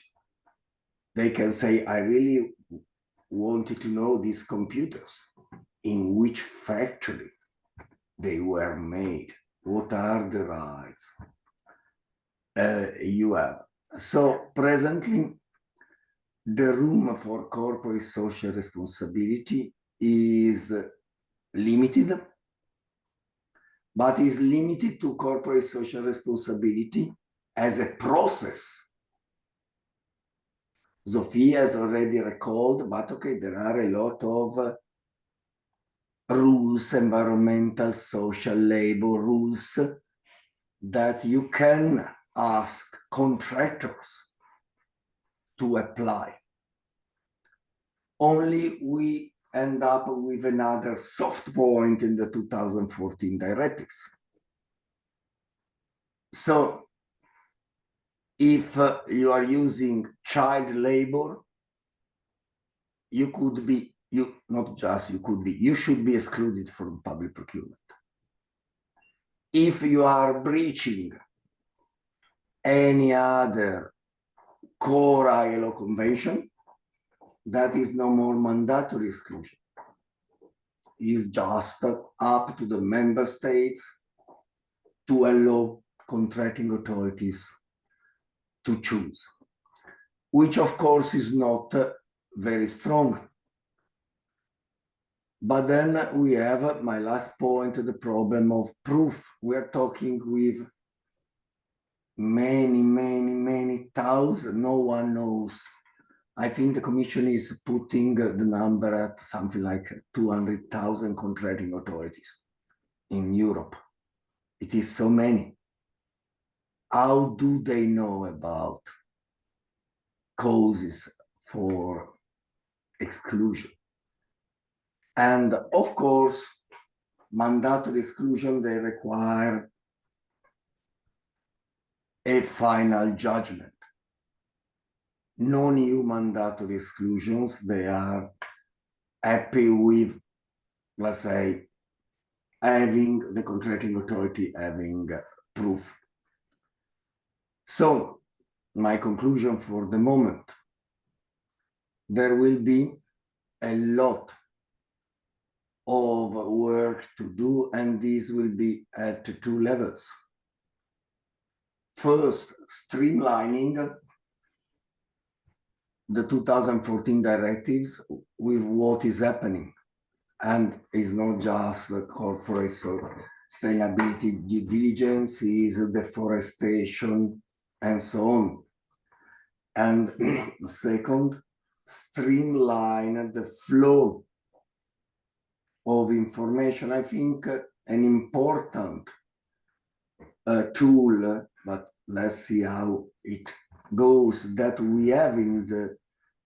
They can say, I really wanted to know these computers, in which factory they were made, what are the rights you have. So presently, the room for corporate social responsibility is limited, but is limited to corporate social responsibility as a process. Zsofia has already recalled, but okay, there are a lot of rules, environmental, social, labor rules that you can ask contractors to apply. Only we end up with another soft point in the 2014 directives. So if you are using child labor, you could be, not just you could be, you should be excluded from public procurement. If you are breaching any other core ILO convention, that is no more mandatory exclusion. It's just up to the member states to allow contracting authorities to choose, which of course is not very strong. But then we have, my last point, the problem of proof. We are talking with many thousands, no one knows. I think the Commission is putting the number at something like 200,000 contracting authorities in Europe. It is so many. How do they know about causes for exclusion? And of course, mandatory exclusion, they require a final judgment. Non-EU mandatory exclusions, they are happy with, let's say, having the contracting authority having proof. So, my conclusion for the moment, there will be a lot of work to do, and this will be at 2 levels. First, streamlining the 2014 directives with what is happening. And it's not just the corporate sustainability due diligence, is deforestation and so on. And second, streamline the flow of information. I think an important tool, but let's see how it goes, that we have in the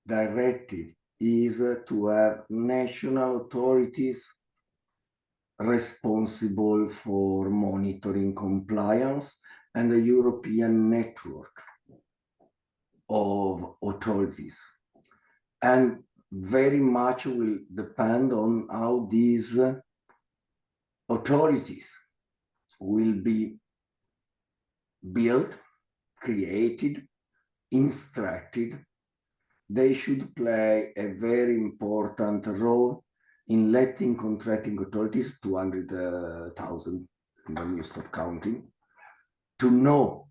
directive is to have national authorities responsible for monitoring compliance and a European network of authorities. And very much will depend on how these authorities will be built, created, instructed. They should play a very important role in letting contracting authorities, 200,000, when you stop counting, to know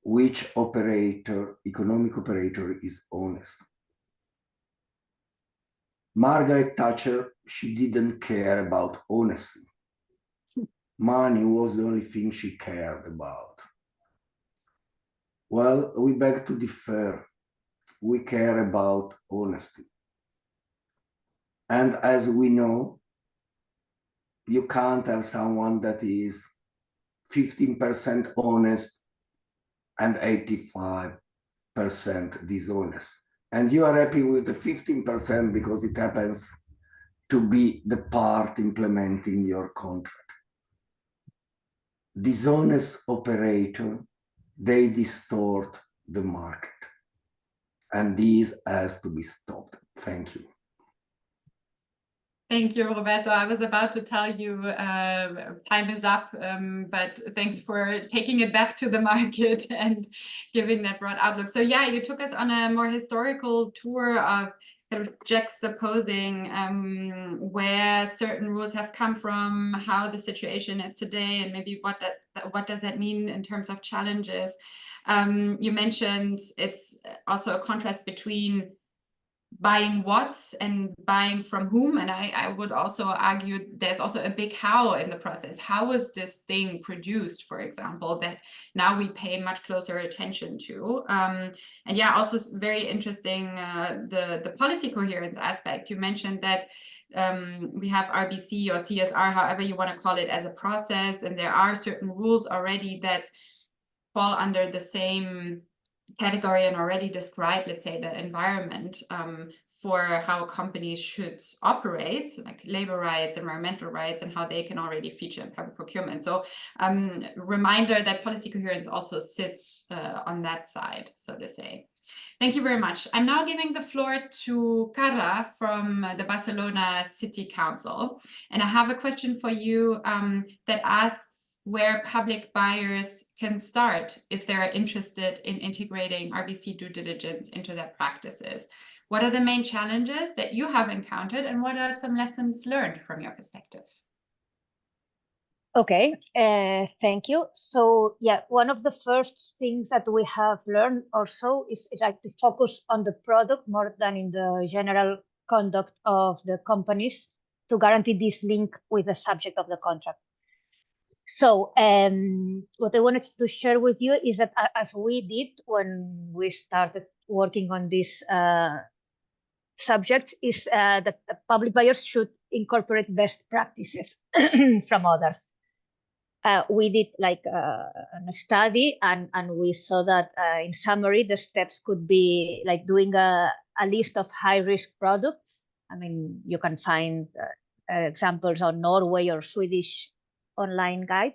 which operator, economic operator, is honest. Margaret Thatcher, she didn't care about honesty. Money was the only thing she cared about. Well, we beg to differ. We care about honesty. And as we know, you can't have someone that is 15% honest and 85% dishonest. And you are happy with the 15% because it happens to be the part implementing your contract. Dishonest operator, they distort the market. And this has to be stopped. Thank you. Thank you, Roberto. I was about to tell you time is up, but thanks for taking it back to the market and giving that broad outlook. So yeah, you took us on a more historical tour of kind of juxtaposing where certain rules have come from, how the situation is today, and maybe what does that mean in terms of challenges. You mentioned it's also a contrast between buying what and buying from whom, and I would also argue there's also a big how in the process. How was this thing produced, for example, that now we pay much closer attention to? And yeah, also very interesting, the policy coherence aspect. You mentioned that we have RBC or CSR, however you want to call it, as a process, and there are certain rules already that fall under the same category and already describe, let's say, the environment for how companies should operate, like labor rights, environmental rights, and how they can already feature in public procurement. So reminder that policy coherence also sits on that side, so to say. Thank you very much. I'm now giving the floor to Carla from the Barcelona City Council. And I have a question for you that asks where public buyers can start if they're interested in integrating RBC due diligence into their practices. What are the main challenges that you have encountered, and what are some lessons learned from your perspective? Okay, thank you. So yeah, one of the first things that we have learned also is like to focus on the product more than in the general conduct of the companies to guarantee this link with the subject of the contract. So what I wanted to share with you is that as we did when we started working on this subject is that the public buyers should incorporate best practices from others. We did like a study and we saw that in summary, the steps could be like doing a list of high-risk products. I mean, you can find examples on Norway or Swedish online guides.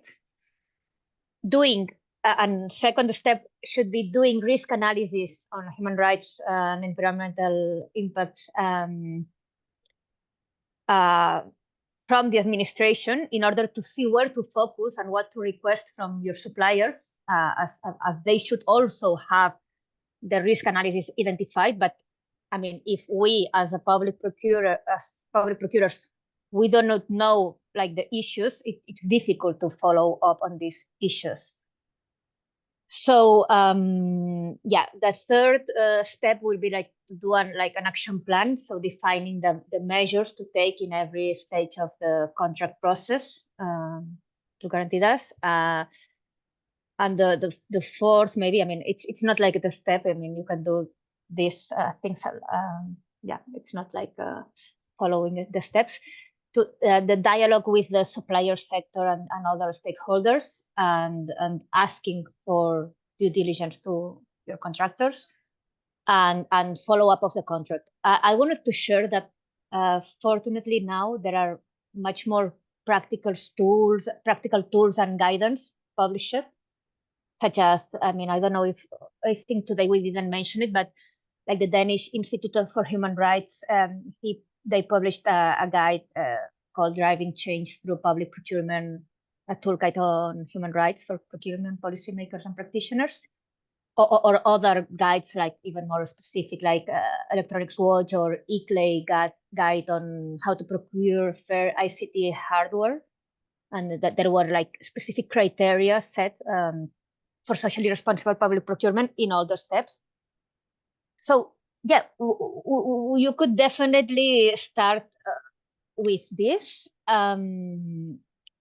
Doing, and second step should be doing risk analysis on human rights and environmental impacts from the administration in order to see where to focus and what to request from your suppliers, as they should also have the risk analysis identified, but I mean, if we as a public procurers, we do not know like the issues, it's difficult to follow up on these issues. So yeah, the third step will be like to do an action plan. So defining the measures to take in every stage of the contract process to guarantee this. And the fourth, maybe, I mean, it's not like the step. I mean, you can do these things. Yeah, it's not like following the steps. To the dialogue with the supplier sector and other stakeholders, and asking for due diligence to your contractors, and follow up of the contract. I wanted to share that fortunately now there are much more practical tools and guidance published, such as, I mean, I don't know if, I think today we didn't mention it, but like the Danish Institute for Human Rights, they published a guide called Driving Change Through Public Procurement, a toolkit on human rights for procurement policymakers and practitioners, or other guides, like even more specific, like Electronics Watch or ICLEI guide on how to procure fair ICT hardware, and that there were like specific criteria set for socially responsible public procurement in all the steps. So yeah, you could definitely start with this.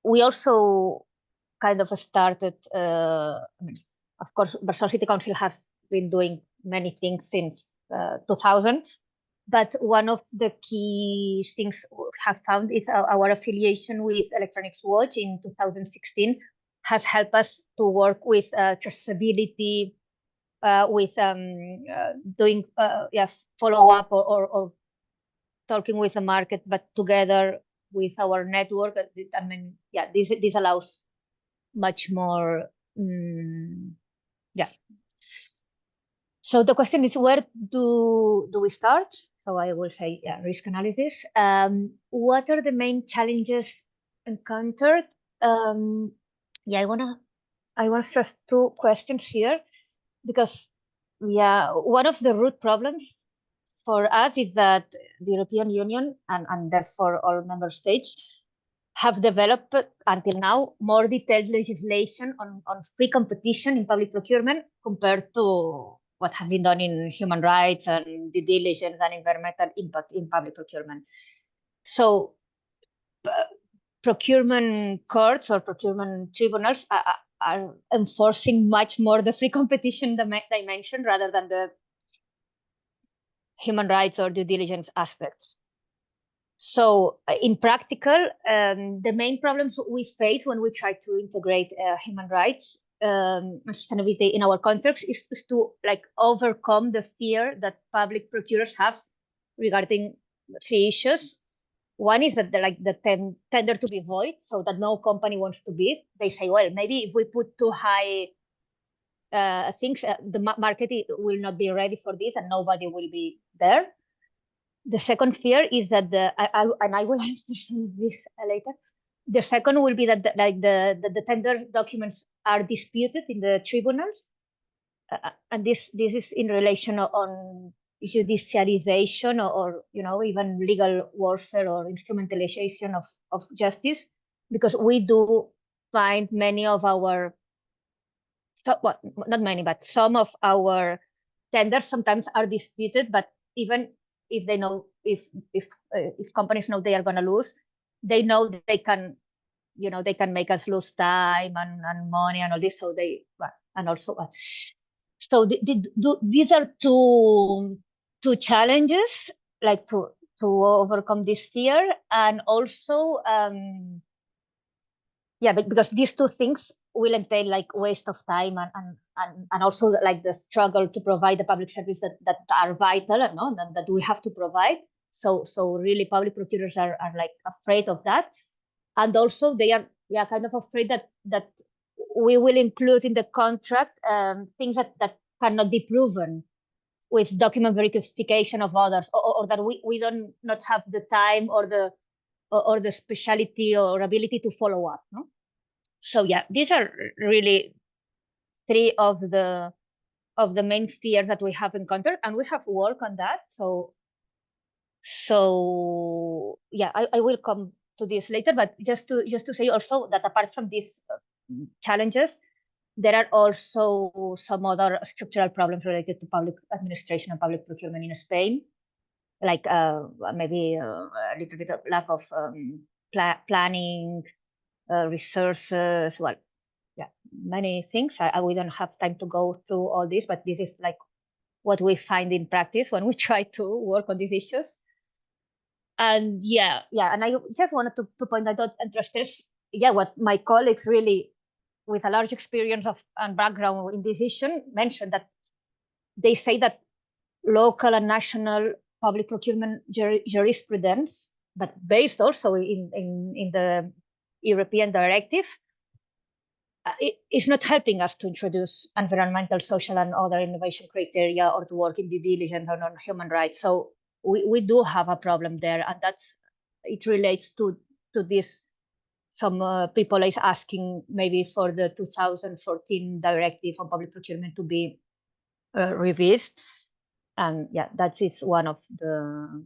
We also kind of started, I mean, of course, Barcelona City Council has been doing many things since 2000, but one of the key things we have found is our affiliation with Electronics Watch in 2016 has helped us to work with traceability, with doing follow-up or talking with the market, but together with our network. I mean, yeah, this allows much more. Yeah. So the question is, where do we start? So I will say, yeah, risk analysis. What are the main challenges encountered? Yeah, I want to stress two questions here, because yeah, one of the root problems for us is that the European Union and therefore all member states have developed until now more detailed legislation on free competition in public procurement compared to what has been done in human rights and due diligence and environmental impact in public procurement. So procurement courts or procurement tribunals are enforcing much more the free competition dimension rather than the human rights or due diligence aspects. So in practical, the main problems we face when we try to integrate human rights and sustainability in our contracts is to like overcome the fear that public procurers have regarding three issues. One is that the tender to be void, so that no company wants to bid. They say, well, maybe if we put too high things, the market will not be ready for this and nobody will be there. The second fear is that and I will answer some of this later. The second will be that the tender documents are disputed in the tribunals, and this is in relation on judicialization or even legal warfare or instrumentalization of justice, because we do find many of our, well, not many, but some of our tenders sometimes are disputed, but even if they know, if companies know they are going to lose, they know that they can make us lose time and money and all this. So they, and also, so these are two challenges, like to overcome this fear, and also, yeah, because these two things will entail like waste of time and also like the struggle to provide the public service that are vital, that we have to provide. So really public procurers are like afraid of that. And also they are kind of afraid that we will include in the contract things that cannot be proven with document verification of others, or that we don't not have the time or the speciality or ability to follow up. No? So yeah, these are really three of the of the main fears that we have encountered, and we have worked on that. So yeah, I will come to this later, but just to say also that apart from these challenges, there are also some other structural problems related to public administration and public procurement in Spain, like maybe a little bit of lack of planning, resources, well, yeah, many things. We don't have time to go through all this, but this is like what we find in practice when we try to work on these issues. And yeah, and I just wanted to point out and stress, yeah, what my colleagues really, with a large experience of and background in this issue, mentioned, that they say that local and national public procurement jurisprudence, but based also in the European directive, it is not helping us to introduce environmental, social, and other innovation criteria, or to work in due diligence on human rights. So we do have a problem there, and it relates to this. Some people is asking maybe for the 2014 directive on public procurement to be revised, and yeah, that is one of the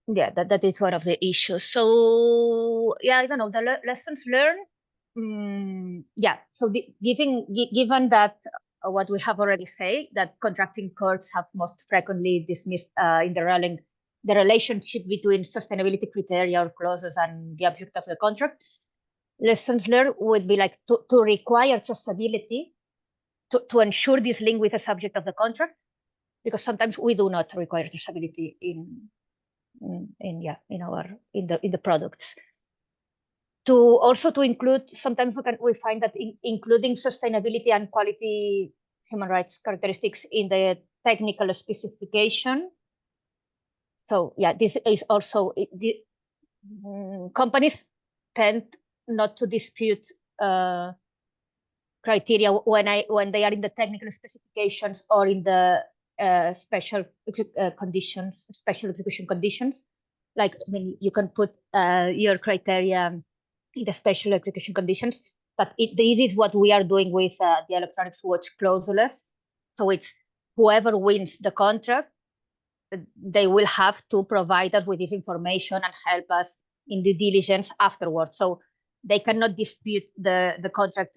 that is one of the issues. So yeah, I don't know, the lessons learned. Yeah, so given that what we have already said, that contracting courts have most frequently dismissed in the relationship between sustainability criteria or clauses and the object of the contract, lessons learned would be like to require traceability to ensure this link with the subject of the contract, because sometimes we do not require traceability in the products. To also to include, sometimes we find that including sustainability and quality human rights characteristics in the technical specification. So yeah, this is also companies tend not to dispute criteria when they are in the technical specifications or in the special execution conditions. Like, I mean, you can put your criteria in the special execution conditions, but this is what we are doing with the electronic watch clauses. So it's whoever wins the contract, they will have to provide us with this information and help us in due diligence afterwards. So they cannot dispute the contract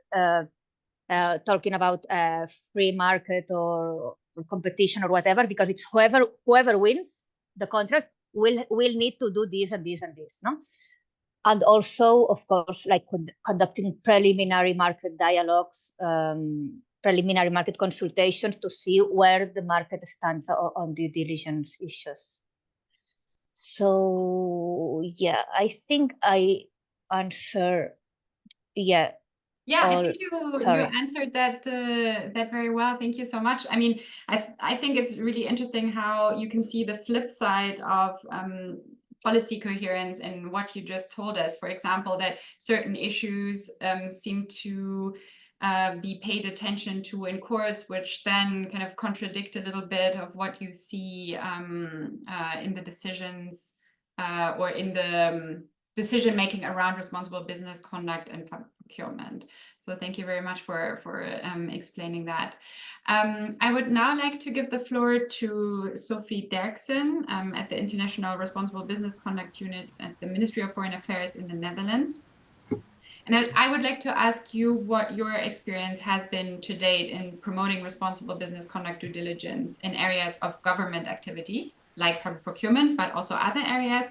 talking about free market or competition or whatever, because it's whoever wins the contract will need to do this and this and this, no? And also, of course, like conducting preliminary market dialogues, preliminary market consultations to see where the market stands on due diligence issues. So yeah, I think I answer. Yeah, I think you answered that very well. Thank you so much. I mean, I think it's really interesting how you can see the flip side of policy coherence in what you just told us. For example, that certain issues seem to be paid attention to in courts, which then kind of contradict a little bit of what you see in the decisions or in the decision making around responsible business conduct and public procurement. So thank you very much for explaining that. I would now like to give the floor to Sophie Derksen at the International Responsible Business Conduct Unit at the Ministry of Foreign Affairs in the Netherlands. And I would like to ask you what your experience has been to date in promoting responsible business conduct due diligence in areas of government activity, like public procurement, but also other areas.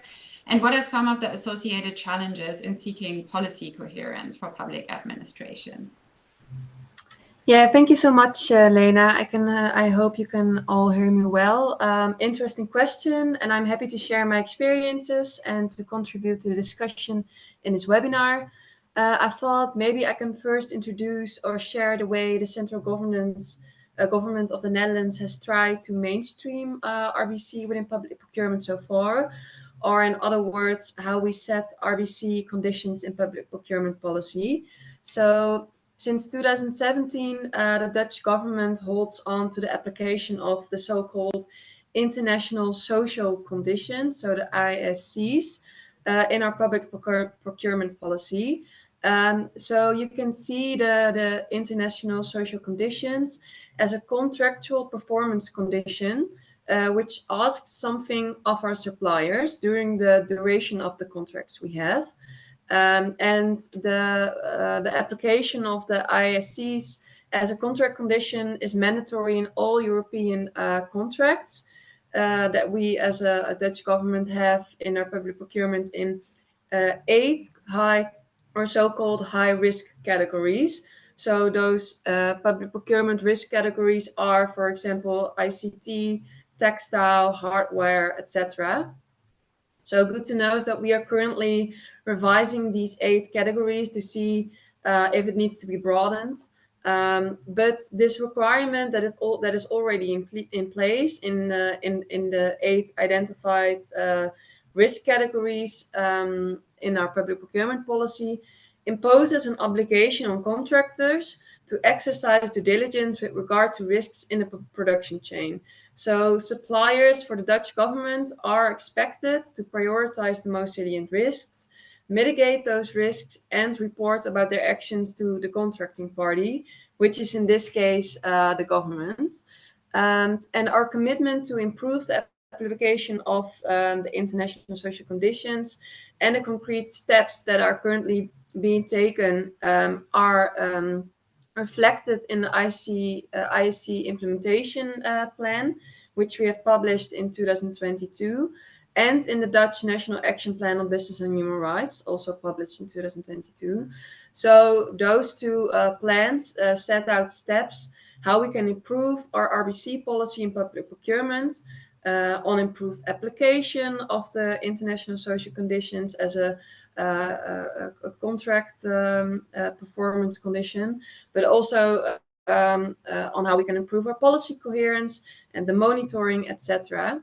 And what are some of the associated challenges in seeking policy coherence for public administrations? Yeah, thank you so much, Lena. I hope you can all hear me well. Interesting question, and I'm happy to share my experiences and to contribute to the discussion in this webinar. I thought maybe I can first introduce or share the way the central government of the Netherlands has tried to mainstream RBC within public procurement so far. Or in other words, how we set RBC conditions in public procurement policy. So since 2017, the Dutch government holds on to the application of the so-called international social conditions, so the ISCs, in our public procurement policy. So you can see the international social conditions as a contractual performance condition, which asks something of our suppliers during the duration of the contracts we have. And the application of the ISCs as a contract condition is mandatory in all European contracts that we as a Dutch government have in our public procurement in 8 high or so-called high-risk categories. So those public procurement risk categories are, for example, ICT, textile, hardware, etc. So good to know is that we are currently revising these 8 categories to see if it needs to be broadened. But this requirement that is already in place in the 8 identified risk categories in our public procurement policy imposes an obligation on contractors to exercise due diligence with regard to risks in the production chain. So suppliers for the Dutch government are expected to prioritize the most salient risks, mitigate those risks, and report about their actions to the contracting party, which is in this case the government. And our commitment to improve the application of the international social conditions and the concrete steps that are currently being taken are reflected in the ISC implementation plan, which we have published in 2022, and in the Dutch National Action Plan on Business and Human Rights, also published in 2022. So those 2 plans set out steps how we can improve our RBC policy in public procurement, on improved application of the international social conditions as a contract performance condition, but also on how we can improve our policy coherence and the monitoring, etc.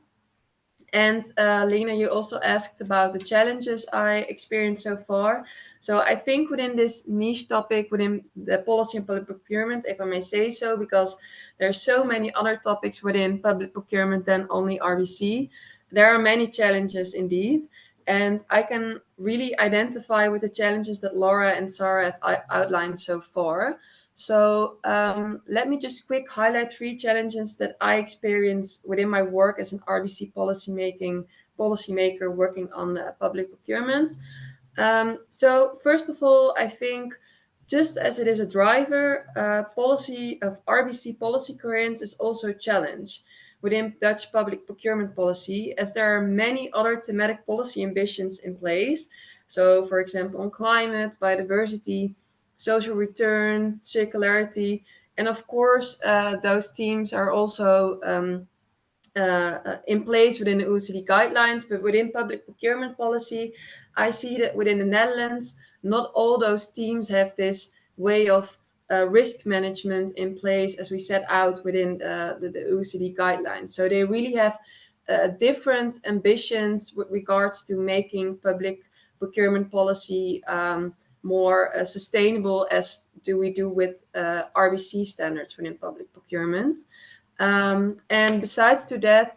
And Lena, you also asked about the challenges I experienced so far. So I think within this niche topic, within the policy and public procurement, if I may say so, because there are so many other topics within public procurement than only RBC, there are many challenges indeed. And I can really identify with the challenges that Laura and Sarah have outlined so far. So let me just quick highlight 3 challenges that I experience within my work as an RBC policymaker working on public procurement. So first of all, I think just as it is a driver, policy of RBC policy coherence is also a challenge within Dutch public procurement policy, as there are many other thematic policy ambitions in place. So for example, on climate, biodiversity, social return, circularity, and of course, those themes are also in place within the OECD guidelines, but within public procurement policy, I see that within the Netherlands, not all those teams have this way of risk management in place as we set out within the OECD guidelines. So they really have different ambitions with regards to making public procurement policy more sustainable as we do with RBC standards within public procurement. And besides to that,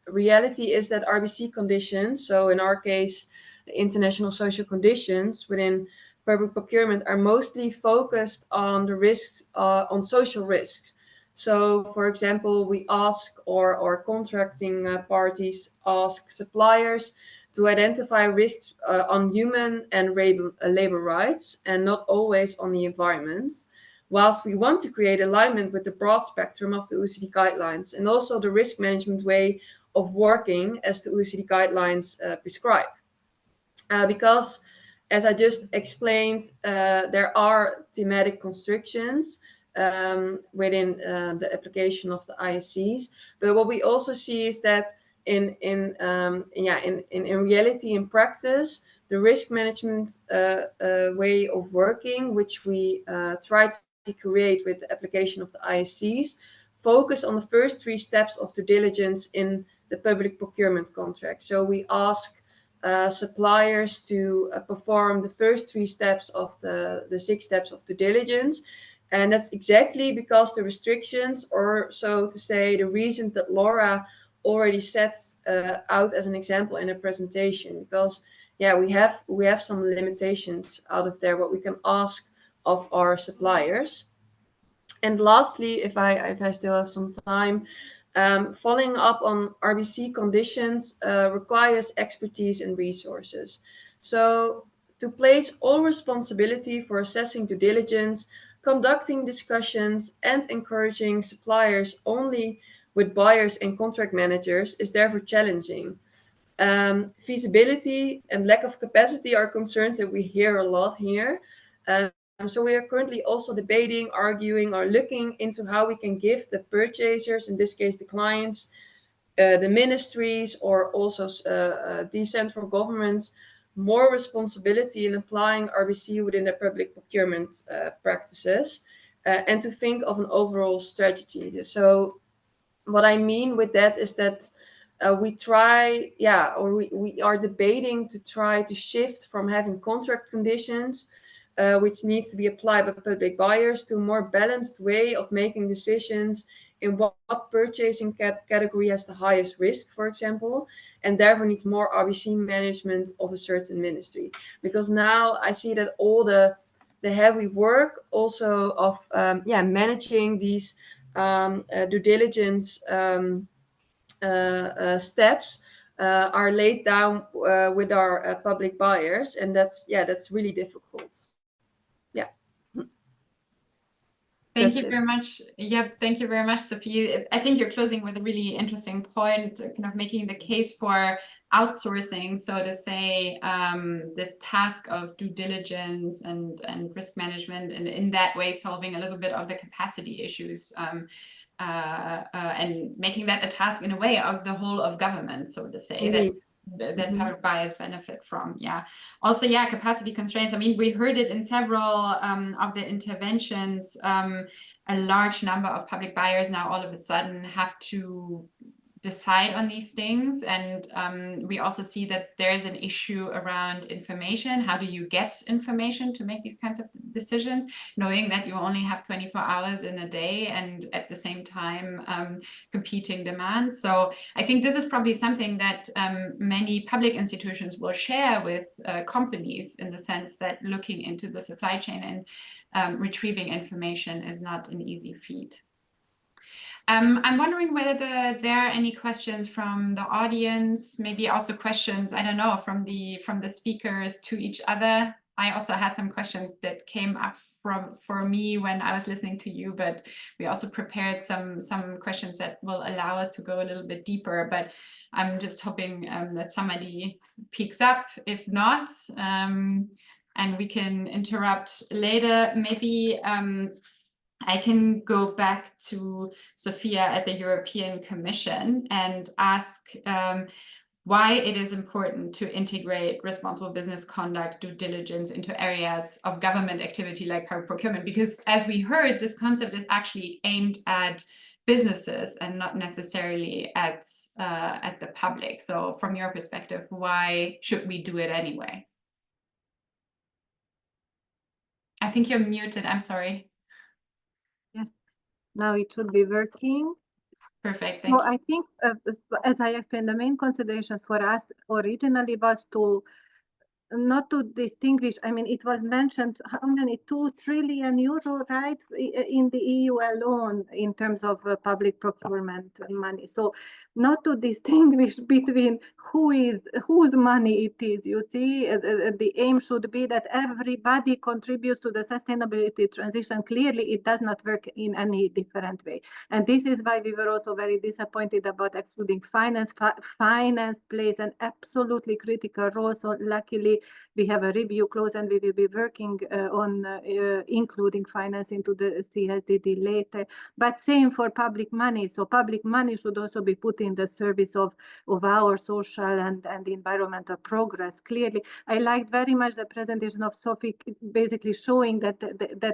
reality is that RBC conditions, so in our case, the international social conditions within public procurement are mostly focused on the risks, on social risks. So, for example, we ask or contracting parties ask suppliers to identify risks on human and labor rights and not always on the environment, whilst we want to create alignment with the broad spectrum of the OECD guidelines and also the risk management way of working as the OECD guidelines prescribe. Because, as I just explained, there are thematic constrictions within the application of the ISCs. But what we also see is that in reality, in practice, the risk management way of working, which we try to create with the application of the ISCs, focus on the first 3 steps of due diligence in the public procurement contract. So we ask suppliers to perform the first 3 steps of the 6 steps of due diligence. And that's exactly because the restrictions, or so to say, the reasons that Laura already set out as an example in her presentation. Because yeah, we have some limitations out of there, what we can ask of our suppliers. And lastly, if I still have some time, following up on RBC conditions requires expertise and resources. So to place all responsibility for assessing due diligence, conducting discussions, and encouraging suppliers only with buyers and contract managers is therefore challenging. Feasibility and lack of capacity are concerns that we hear a lot here. So we are currently also debating, arguing, or looking into how we can give the purchasers, in this case the clients, the ministries, or also decentral governments, more responsibility in applying RBC within their public procurement practices, and to think of an overall strategy. So what I mean with that is that we are debating to try to shift from having contract conditions which needs to be applied by public buyers to a more balanced way of making decisions in what purchasing category has the highest risk, for example, and therefore needs more RBC management of a certain ministry. Because now I see that all the heavy work also of managing these due diligence steps are laid down with our public buyers, and that's really difficult. Yeah. Thank you very much. Yep, thank you very much, Sophie. I think you're closing with a really interesting point, kind of making the case for outsourcing, so to say, this task of due diligence and risk management, and in that way solving a little bit of the capacity issues, and making that a task in a way of the whole of government, so to say, that public buyers benefit from. Yeah. Also, yeah, capacity constraints. I mean, we heard it in several of the interventions. A large number of public buyers now all of a sudden have to decide on these things, and we also see that there is an issue around information. How do you get information to make these kinds of decisions, knowing that you only have 24 hours in a day and at the same time competing demands? So I think this is probably something that many public institutions will share with companies, in the sense that looking into the supply chain and retrieving information is not an easy feat. I'm wondering whether there are any questions from the audience, maybe also questions, I don't know, from the speakers to each other. I also had some questions that came up for me when I was listening to you, but we also prepared some questions that will allow us to go a little bit deeper. But I'm just hoping that somebody picks up. If not, and we can interrupt later, maybe I can go back to Zsofia at the European Commission and ask why it is important to integrate responsible business conduct, due diligence into areas of government activity like public procurement. Because as we heard, this concept is actually aimed at businesses and not necessarily at the public. So from your perspective, why should we do it anyway? I think you're muted. I'm sorry. Yes, now it should be working. Perfect. Thank you. I think, as I explained, the main consideration for us originally was to not to distinguish. I mean, it was mentioned how many 2 trillion euro, right, in the EU alone in terms of public procurement money. So not to distinguish between whose money it is. You see, the aim should be that everybody contributes to the sustainability transition. Clearly, it does not work in any different way. And this is why we were also very disappointed about excluding finance. Finance plays an absolutely critical role. So luckily, we have a review clause, and we will be working on including finance into the CSDD later. But same for public money. So public money should also be put in the service of our social and environmental progress. Clearly, I liked very much the presentation of Sophie, basically showing that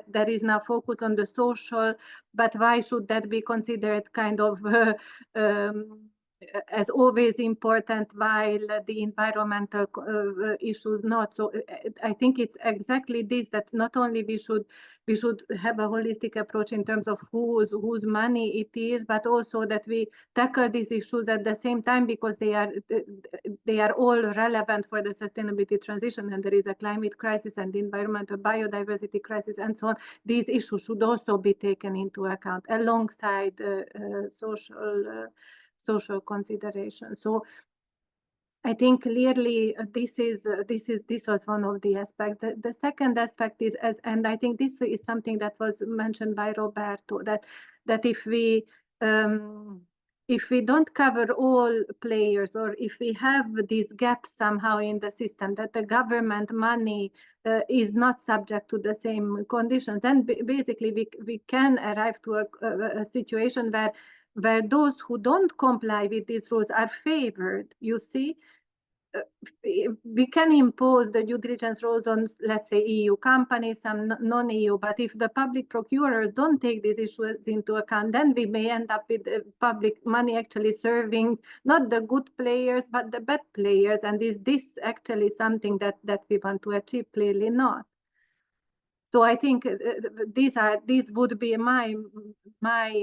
there is now focus on the social, but why should that be considered kind of as always important, while the environmental issues not. So I think it's exactly this, that not only we should have a holistic approach in terms of whose money it is, but also that we tackle these issues at the same time, because they are all relevant for the sustainability transition, and there is a climate crisis and environmental biodiversity crisis and so on. These issues should also be taken into account alongside social consideration. So I think clearly this was one of the aspects. The second aspect is, and I think this is something that was mentioned by Roberto, that if we don't cover all players, or if we have these gaps somehow in the system, that the government money is not subject to the same conditions, then basically we can arrive to a situation where those who don't comply with these rules are favored. You see, we can impose the due diligence rules on, let's say, EU companies, some non-EU, but if the public procurers don't take these issues into account, then we may end up with public money actually serving not the good players, but the bad players. And is this actually something that we want to achieve? Clearly not. So I think these would be my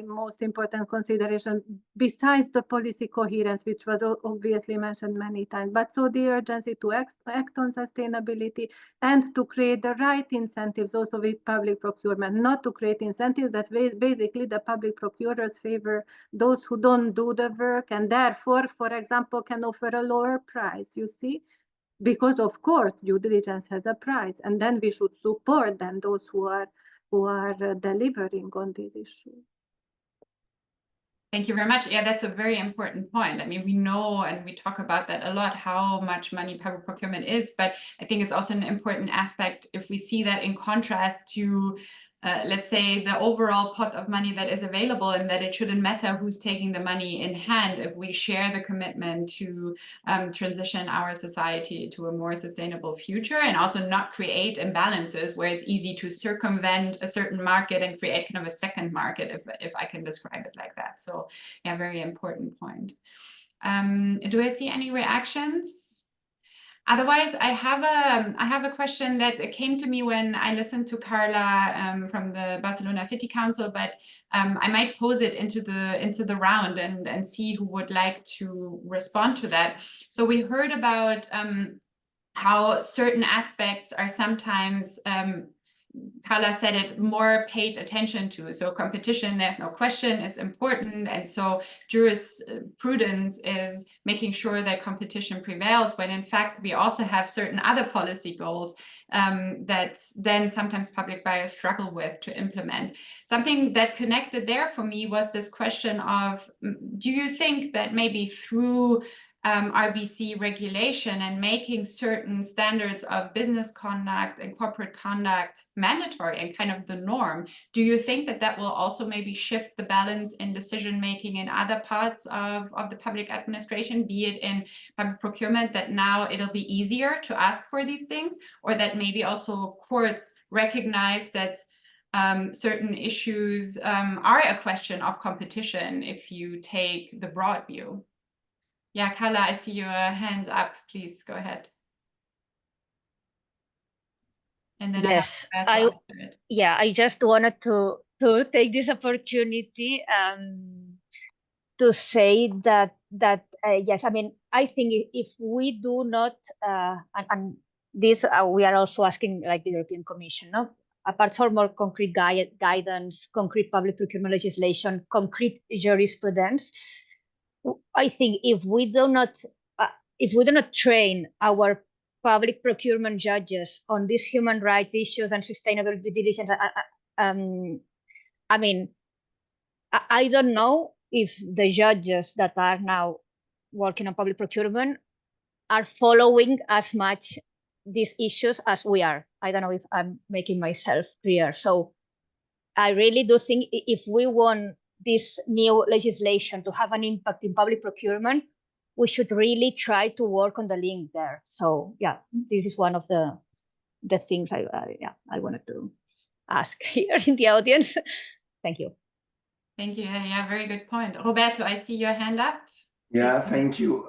most important consideration, besides the policy coherence, which was obviously mentioned many times. But so the urgency to act on sustainability and to create the right incentives also with public procurement, not to create incentives that basically the public procurers favor those who don't do the work, and therefore, for example, can offer a lower price, you see? Because of course due diligence has a price, and then we should support then those who are delivering on these issues. Thank you very much. Yeah, that's a very important point. I mean, we know, and we talk about that a lot, how much money public procurement is, but I think it's also an important aspect if we see that in contrast to let's say, the overall pot of money that is available, and that it shouldn't matter who's taking the money in hand if we share the commitment to transition our society to a more sustainable future, and also not create imbalances where it's easy to circumvent a certain market and create kind of a second market, if I can describe it like that. So yeah, very important point. Do I see any reactions? Otherwise, I have a question that came to me when I listened to Carla from the Barcelona City Council, but I might pose it into the round and see who would like to respond to that. So we heard about how certain aspects are sometimes Carla said it, more paid attention to. So competition, there's no question, it's important. And so jurisprudence is making sure that competition prevails, when in fact we also have certain other policy goals that then sometimes public buyers struggle with to implement. Something that connected there for me was this question of, do you think that maybe through RBC regulation and making certain standards of business conduct and corporate conduct mandatory and kind of the norm, do you think that that will also maybe shift the balance in decision making in other parts of the public administration, be it in public procurement, that now it'll be easier to ask for these things, or that maybe also courts recognize that certain issues are a question of competition if you take the broad view? Yeah, Carla, I see your hand up. Please go ahead. And then yes, I just wanted to take this opportunity to say that yes, I mean, I think if we do not and this we are also asking, like, the European Commission, no? Apart from more concrete guidance, concrete public procurement legislation, concrete jurisprudence, I think if we do not train our public procurement judges on these human rights issues and sustainable due diligence, I mean, I don't know if the judges that are now working on public procurement are following as much these issues as we are. I don't know if I'm making myself clear. So I really do think if we want this new legislation to have an impact in public procurement, we should really try to work on the link there. So yeah, this is one of the things I wanted to ask here in the audience. Thank you. Thank you. Yeah, very good point. Roberto, I see your hand up. Yeah, thank you.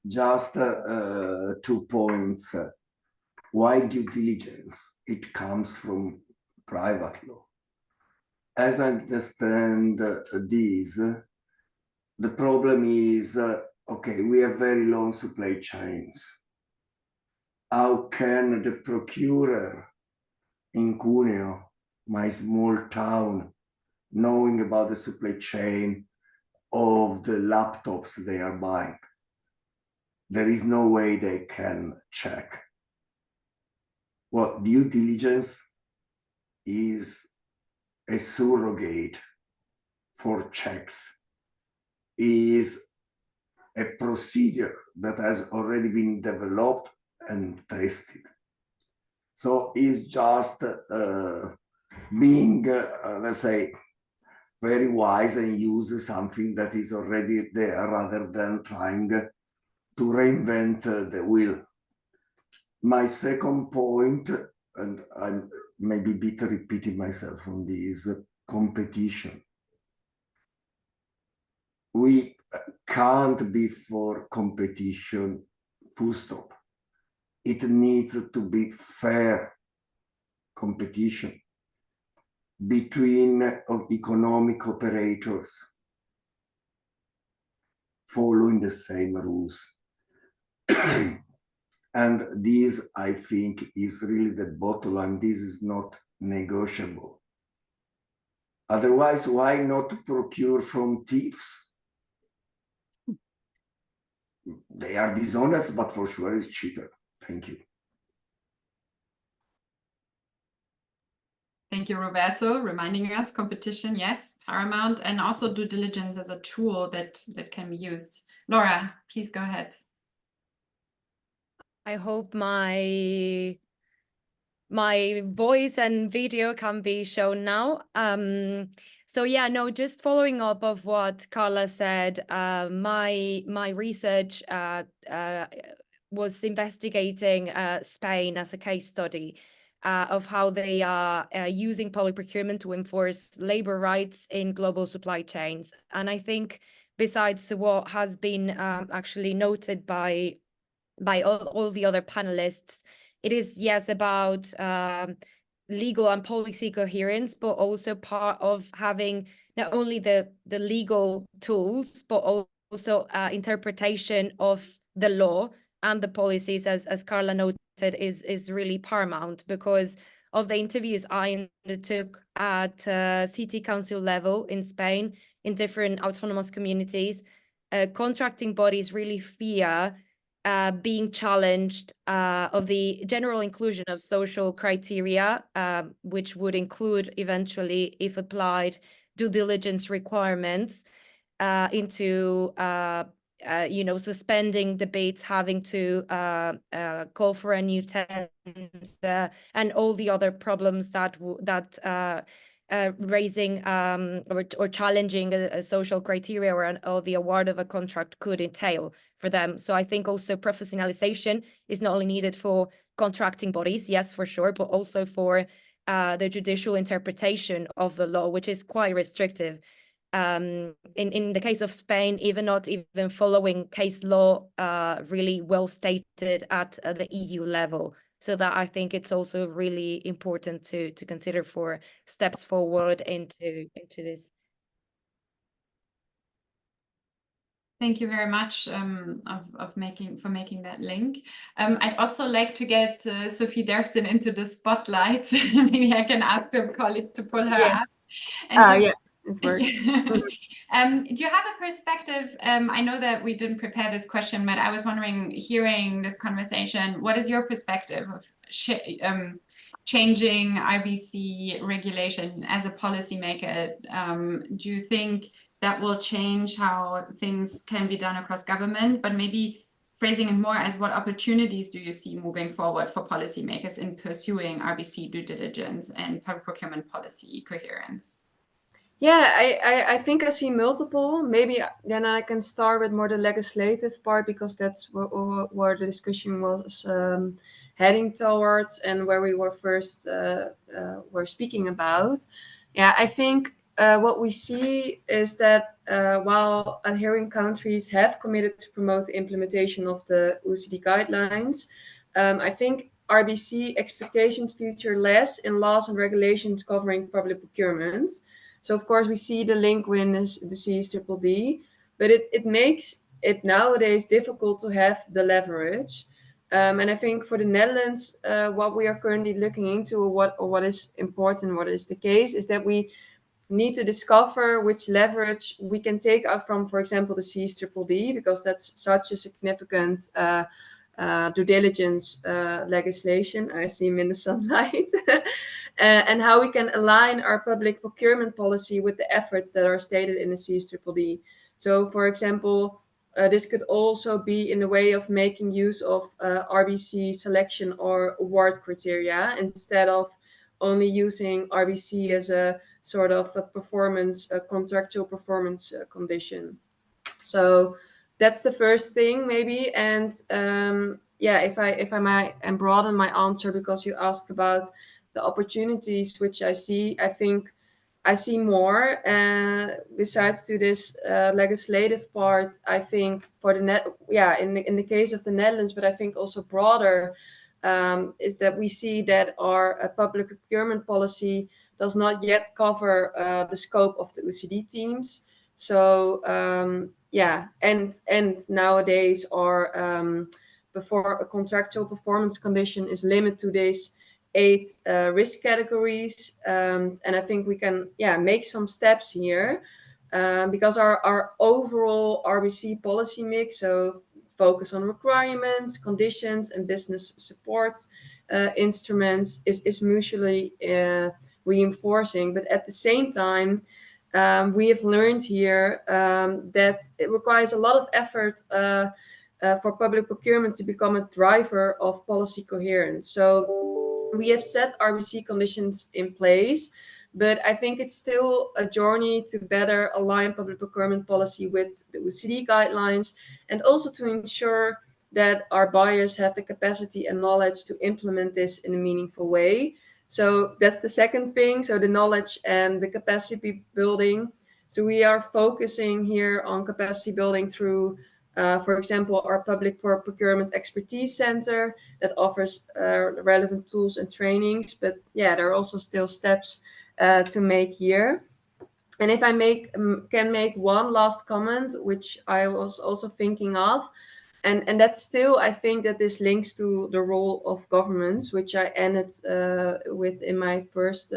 Just 2 points. Why due diligence? It comes from private law. As I understand this, the problem is, okay, we have very long supply chains. How can the procurer in Cuneo, my small town, knowing about the supply chain of the laptops they are buying? There is no way they can check. What due diligence is a surrogate for checks, is a procedure that has already been developed and tested. So it's just being, let's say, very wise and use something that is already there rather than trying to reinvent the wheel. My second point, and I'm maybe a bit repeating myself on this, competition. We can't be for competition, full stop. It needs to be fair competition between economic operators following the same rules. And this, I think, is really the bottom line. This is not negotiable. Otherwise, why not procure from thieves? They are dishonest, but for sure it's cheaper. Thank you. Thank you, Roberto, reminding us competition, yes, paramount, and also due diligence as a tool that can be used. Laura, please go ahead. I hope my voice and video can be shown now. So yeah, no, just following up of what Carla said, my research was investigating Spain as a case study of how they are using public procurement to enforce labor rights in global supply chains. And I think besides what has been actually noted by all the other panelists, it is, yes, about legal and policy coherence, but also part of having not only the legal tools, but also interpretation of the law and the policies, as Carla noted, is really paramount. Because of the interviews I undertook at city council level in Spain, in different autonomous communities, contracting bodies really fear being challenged of the general inclusion of social criteria, which would include eventually, if applied, due diligence requirements into suspending debates, having to call for a new tenant, and all the other problems that raising or challenging a social criteria or the award of a contract could entail for them. So I think also professionalization is not only needed for contracting bodies, yes, for sure, but also for the judicial interpretation of the law, which is quite restrictive. In the case of Spain, not even following case law really well stated at the EU level. So that I think it's also really important to consider for steps forward into this. Thank you very much for making that link. I'd also like to get Sophie Derksen into the spotlight. Maybe I can ask the colleagues to pull her up. And yeah, it works. Do you have a perspective? I know that we didn't prepare this question, but I was wondering, hearing this conversation, what is your perspective of changing RBC regulation as a policymaker? Do you think that will change how things can be done across government, but maybe phrasing it more as what opportunities do you see moving forward for policymakers in pursuing RBC due diligence and public procurement policy coherence? Yeah, I think I see multiple. Maybe then I can start with more the legislative part, because that's where the discussion was heading towards and where we were first were speaking about. Yeah, I think what we see is that while adhering countries have committed to promote the implementation of the OECD guidelines, I think RBC expectations feature less in laws and regulations covering public procurement. So of course we see the link within the CSDDD, but it makes it nowadays difficult to have the leverage. And I think for the Netherlands, what we are currently looking into, or what is important, what is the case, is that we need to discover which leverage we can take out from, for example, the CSDDD, because that's such a significant due diligence legislation. I see him in the sunlight. And how we can align our public procurement policy with the efforts that are stated in the CSDDD. So, for example, this could also be in the way of making use of RBC selection or award criteria instead of only using RBC as a sort of a performance, a contractual performance condition. So that's the first thing, maybe. And yeah, if I might and broaden my answer, because you asked about the opportunities which I see, I think I see more. Besides to this legislative part, I think for the in the case of the Netherlands, but I think also broader, is that we see that our public procurement policy does not yet cover the scope of the OECD teams. So yeah, and nowadays our before a contractual performance condition is limited to these 8 risk categories, and I think we can make some steps here, because our overall RBC policy mix, so focus on requirements, conditions, and business support instruments is mutually reinforcing. But at the same time, we have learned here that it requires a lot of effort for public procurement to become a driver of policy coherence. So we have set RBC conditions in place, but I think it's still a journey to better align public procurement policy with the OECD guidelines, and also to ensure that our buyers have the capacity and knowledge to implement this in a meaningful way. So that's the second thing, so the knowledge and the capacity building. So we are focusing here on capacity building through, for example, our Public Procurement Expertise Center that offers relevant tools and trainings. But yeah, there are also still steps to make here. And if I can make one last comment, which I was also thinking of, and that's still, I think that this links to the role of governments, which I ended with in my first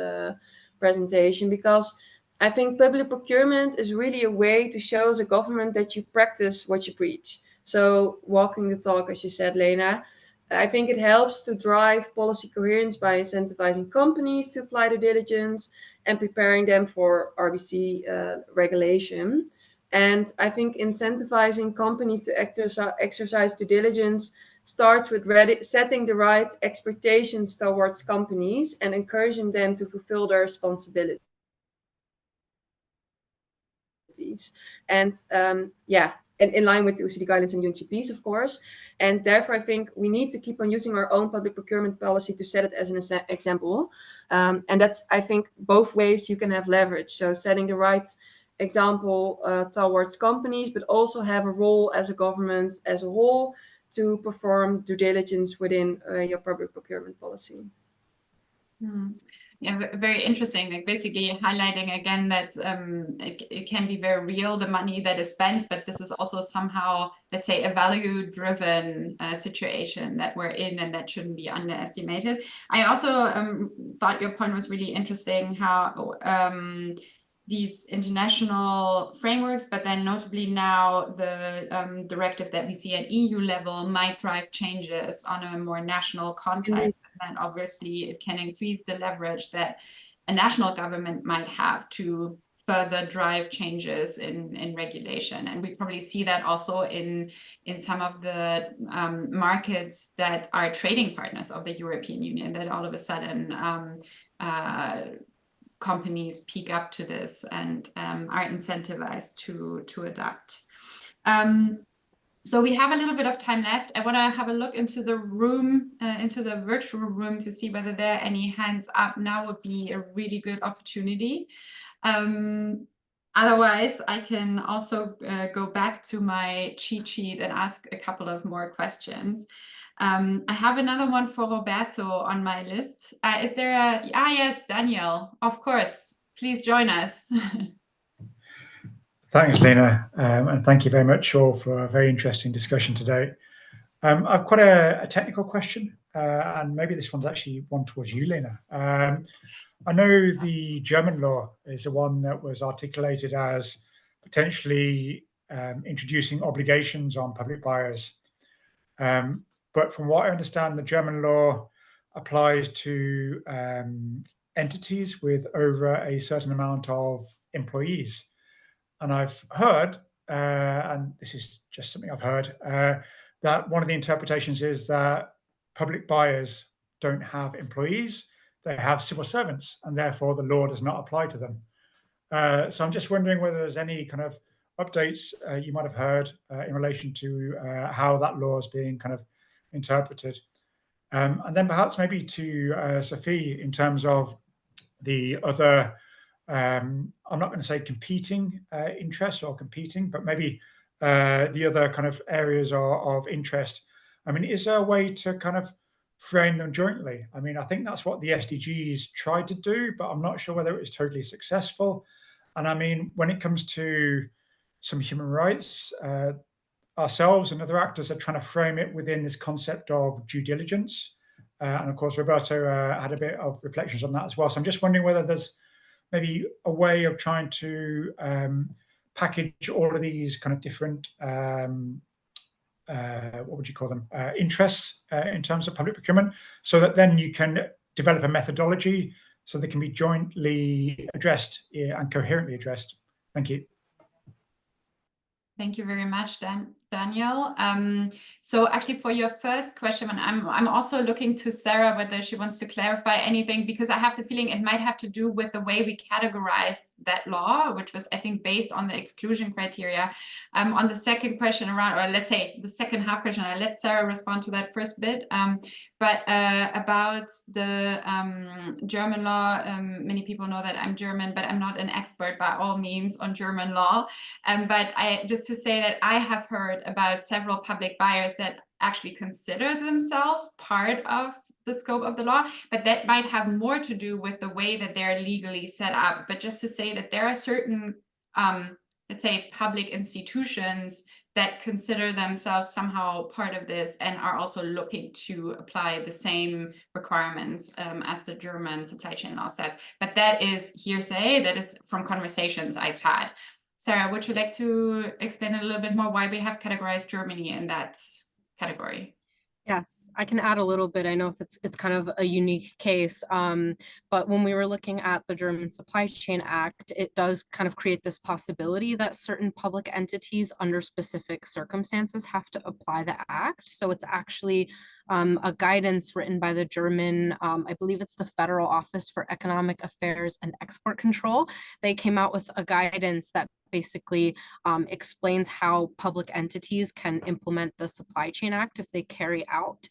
presentation, because I think public procurement is really a way to show as a government that you practice what you preach. So walking the talk, as you said, Lena, I think it helps to drive policy coherence by incentivizing companies to apply due diligence and preparing them for RBC regulation. And I think incentivizing companies to exercise due diligence starts with setting the right expectations towards companies and encouraging them to fulfill their responsibilities. And yeah, and in line with the OECD guidelines and UNGPs, of course. And therefore, I think we need to keep on using our own public procurement policy to set it as an example. And that's, I think, both ways you can have leverage. So setting the right example towards companies, but also have a role as a government as a whole to perform due diligence within your public procurement policy. Yeah, very interesting. Like basically highlighting again that it can be very real, the money that is spent, but this is also somehow, let's say, a value-driven situation that we're in, and that shouldn't be underestimated. I also thought your point was really interesting, how these international frameworks, but then notably now the directive that we see at EU level might drive changes on a more national context. And obviously it can increase the leverage that a national government might have to further drive changes in regulation. And we probably see that also in some of the markets that are trading partners of the European Union, that all of a sudden companies peak up to this and are incentivized to adapt. So we have a little bit of time left. I want to have a look into the room, into the virtual room, to see whether there are any hands up. Now would be a really good opportunity. Otherwise, I can also go back to my cheat sheet and ask a couple of more questions. I have another one for Roberto on my list. Is there a... yes, Daniel, of course. Please join us. Thanks, Lena, and thank you very much all for a very interesting discussion today. I've got a technical question, and maybe this one's actually one towards you, Lena. I know the German law is the one that was articulated as potentially introducing obligations on public buyers. But from what I understand, the German law applies to entities with over a certain amount of employees. And I've heard, and this is just something I've heard, that one of the interpretations is that public buyers don't have employees, they have civil servants, and therefore the law does not apply to them. So I'm just wondering whether there's any kind of updates you might have heard in relation to how that law is being kind of interpreted. And then perhaps maybe to Sophie in terms of the other, I'm not going to say competing interests or competing, but maybe the other kind of areas of interest. I mean, is there a way to kind of frame them jointly? I mean, I think that's what the SDGs tried to do, but I'm not sure whether it was totally successful. And I mean, when it comes to some human rights, ourselves and other actors are trying to frame it within this concept of due diligence. And of course, Roberto had a bit of reflections on that as well. So I'm just wondering whether there's maybe a way of trying to package all of these kind of different, what would you call them, interests in terms of public procurement, so that then you can develop a methodology so they can be jointly addressed and coherently addressed. Thank you. Thank you very much, Daniel. So actually for your first question, and I'm also looking to Sarah whether she wants to clarify anything, because I have the feeling it might have to do with the way we categorize that law, which was, I think, based on the exclusion criteria. On the second question around, or let's say the second half question, I'll let Sarah respond to that first bit. But about the German law, many people know that I'm German, but I'm not an expert by all means on German law. But just to say that I have heard about several public buyers that actually consider themselves part of the scope of the law, but that might have more to do with the way that they're legally set up. But just to say that there are certain, let's say, public institutions that consider themselves somehow part of this and are also looking to apply the same requirements as the German supply chain law says. But that is hearsay, that is from conversations I've had. Sarah, would you like to explain a little bit more why we have categorized Germany in that category? Yes, I can add a little bit. I know if it's kind of a unique case, but when we were looking at the German Supply Chain Act, it does kind of create this possibility that certain public entities under specific circumstances have to apply the act. So it's actually a guidance written by the German, I believe it's the Federal Office for Economic Affairs and Export Control. They came out with a guidance that basically explains how public entities can implement the Supply Chain Act if they carry out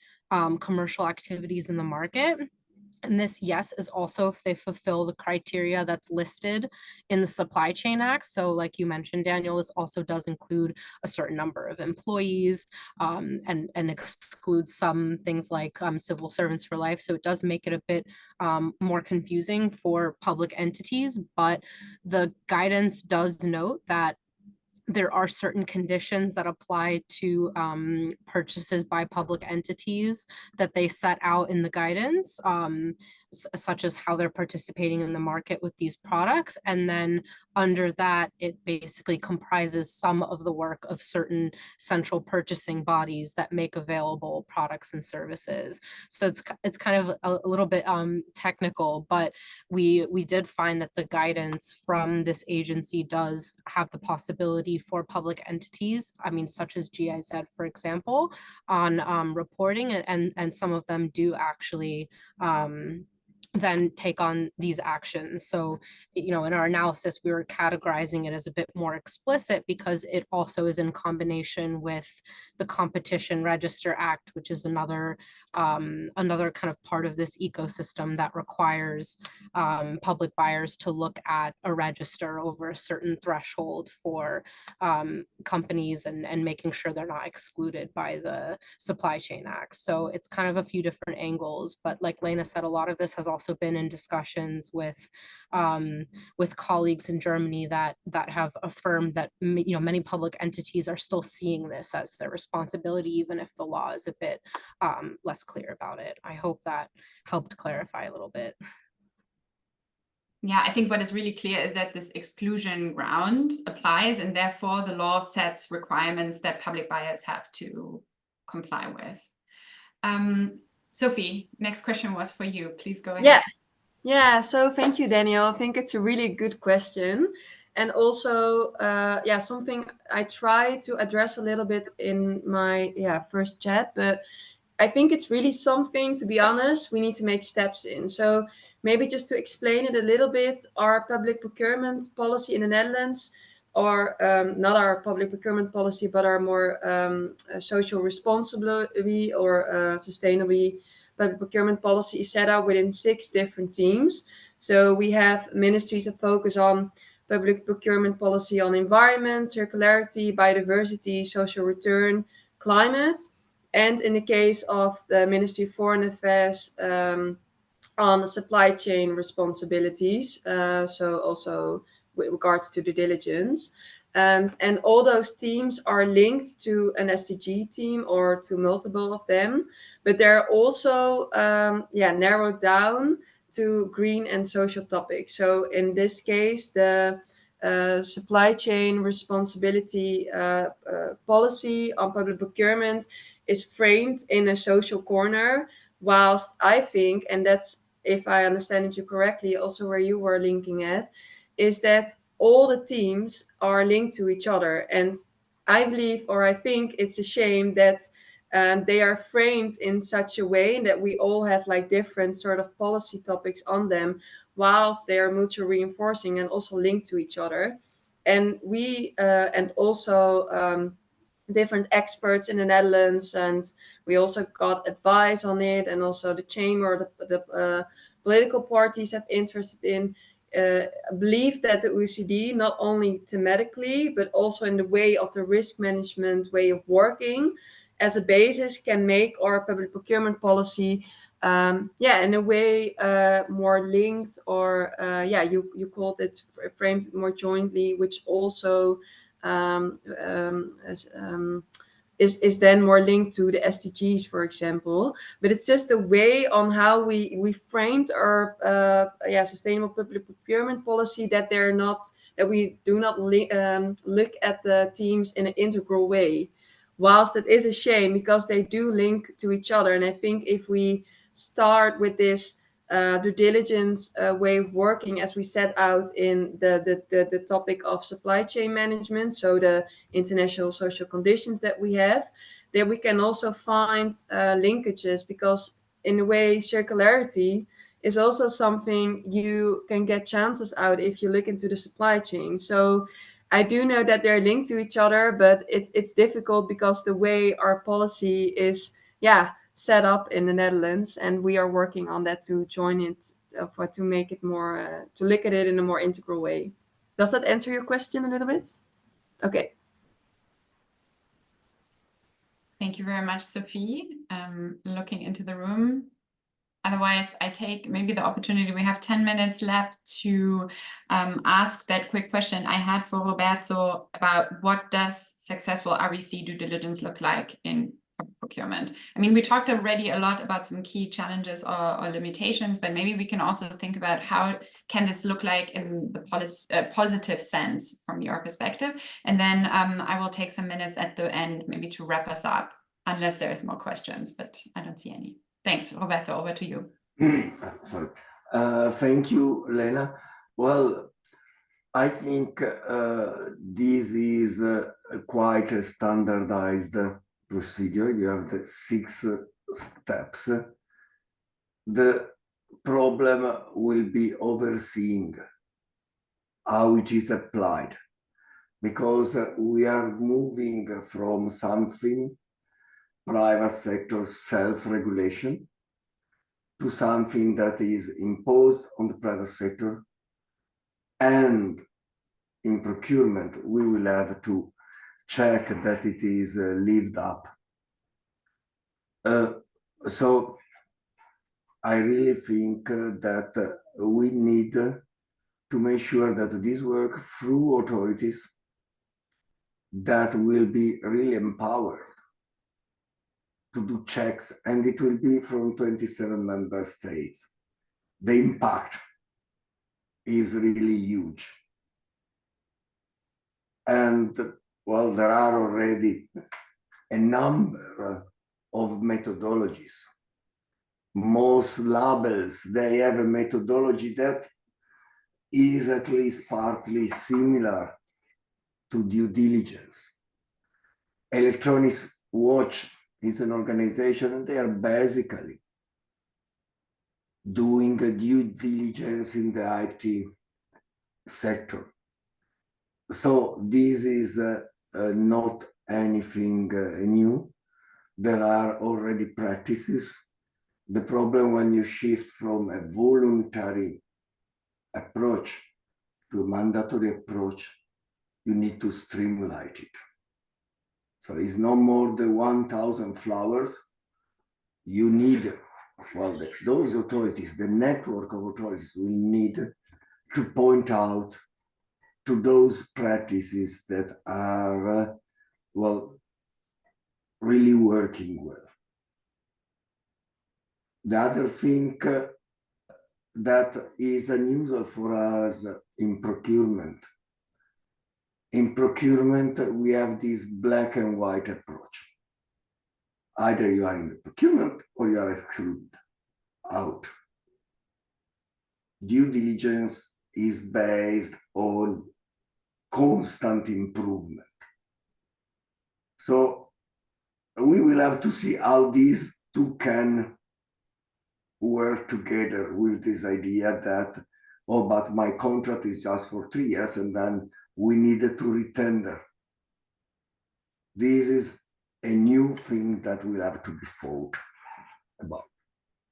commercial activities in the market. And this, yes, is also if they fulfill the criteria that's listed in the Supply Chain Act. So like you mentioned, Daniel, this also does include a certain number of employees and excludes some things like civil servants for life. So it does make it a bit more confusing for public entities, but the guidance does note that there are certain conditions that apply to purchases by public entities that they set out in the guidance, such as how they're participating in the market with these products. And then under that, it basically comprises some of the work of certain central purchasing bodies that make available products and services. So it's kind of a little bit technical, but we did find that the guidance from this agency does have the possibility for public entities, I mean, such as GIZ, for example, on reporting, and some of them do actually then take on these actions. So, you know, in our analysis, we were categorizing it as a bit more explicit because it also is in combination with the Competition Register Act, which is another another kind of part of this ecosystem that requires public buyers to look at a register over a certain threshold for companies and making sure they're not excluded by the Supply Chain Act. So it's kind of a few different angles, but like Lena said, a lot of this has also been in discussions with colleagues in Germany that have affirmed that, you know, many public entities are still seeing this as their responsibility, even if the law is a bit less clear about it. I hope that helped clarify a little bit. Yeah, I think what is really clear is that this exclusion ground applies, and therefore the law sets requirements that public buyers have to comply with. Sophie, next question was for you. Please go ahead. Yeah, so thank you, Daniel. I think it's a really good question. And also, yeah, something I try to address a little bit in my first chat, but I think it's really something, to be honest, we need to make steps in. So maybe just to explain it a little bit, our public procurement policy in the Netherlands, or not our public procurement policy, but our more social responsibility or sustainability public procurement policy is set out within 6 different teams. So we have ministries that focus on public procurement policy on environment, circularity, biodiversity, social return, climate. And in the case of the Ministry of Foreign Affairs, on supply chain responsibilities, so also with regards to due diligence. And all those teams are linked to an SDG team or to multiple of them, but they're also narrowed down to green and social topics. So in this case, the supply chain responsibility policy on public procurement is framed in a social corner, whilst I think, and that's, if I understand you correctly, also where you were linking at, is that all the teams are linked to each other. And I believe, or I think it's a shame that they are framed in such a way that we all have like different sort of policy topics on them, whilst they are mutually reinforcing and also linked to each other. And we, and also different experts in the Netherlands, and we also got advice on it, and also the chamber, the political parties have interested in, believe that the OECD, not only thematically, but also in the way of the risk management way of working, as a basis can make our public procurement policy, in a way more linked, or you called it framed more jointly, which also is then more linked to the SDGs, for example. But it's just the way on how we framed our sustainable public procurement policy, that we do not look at the teams in an integral way. Whilst it is a shame, because they do link to each other. And I think if we start with this due diligence way of working, as we set out in the topic of supply chain management, so the international social conditions that we have, then we can also find linkages, because in a way circularity is also something you can get chances out if you look into the supply chain. So I do know that they're linked to each other, but it's difficult because the way our policy is set up in the Netherlands, and we are working on that to join it, to make it more, to look at it in a more integral way. Does that answer your question a little bit? Okay. Thank you very much, Sophie. Looking into the room. Otherwise, I take maybe the opportunity, we have 10 minutes left, to ask that quick question I had for Roberto about what does successful RBC due diligence look like in procurement. I mean, we talked already a lot about some key challenges or limitations, but maybe we can also think about how can this look like in the positive sense from your perspective. And then I will take some minutes at the end maybe to wrap us up, unless there's more questions, but I don't see any. Thanks, Roberto, over to you. Sorry. Thank you, Lena. Well, I think this is quite a standardized procedure. You have the 6 steps. The problem will be overseeing how it is applied, because we are moving from something private sector self-regulation to something that is imposed on the private sector, and in procurement we will have to check that it is lived up. So I really think that we need to make sure that this work through authorities that will be really empowered to do checks, and it will be from 27 member states. The impact is really huge. And well, there are already a number of methodologies. Most labels, they have a methodology that is at least partly similar to due diligence. Electronic Watch is an organization, and they are basically doing a due diligence in the IT sector. So this is not anything new. There are already practices. The problem when you shift from a voluntary approach to a mandatory approach, you need to streamline it. So it's no more the 1,000 flowers. You need, well, those authorities, the network of authorities will need to point out to those practices that are, well, really working well. The other thing that is unusual for us in procurement. In procurement, we have this black and white approach. Either you are in the procurement or you are excluded out. Due diligence is based on constant improvement. So we will have to see how these two can work together with this idea that, oh, but my contract is just for 3 years and then we needed to retender. This is a new thing that we'll have to be thought about.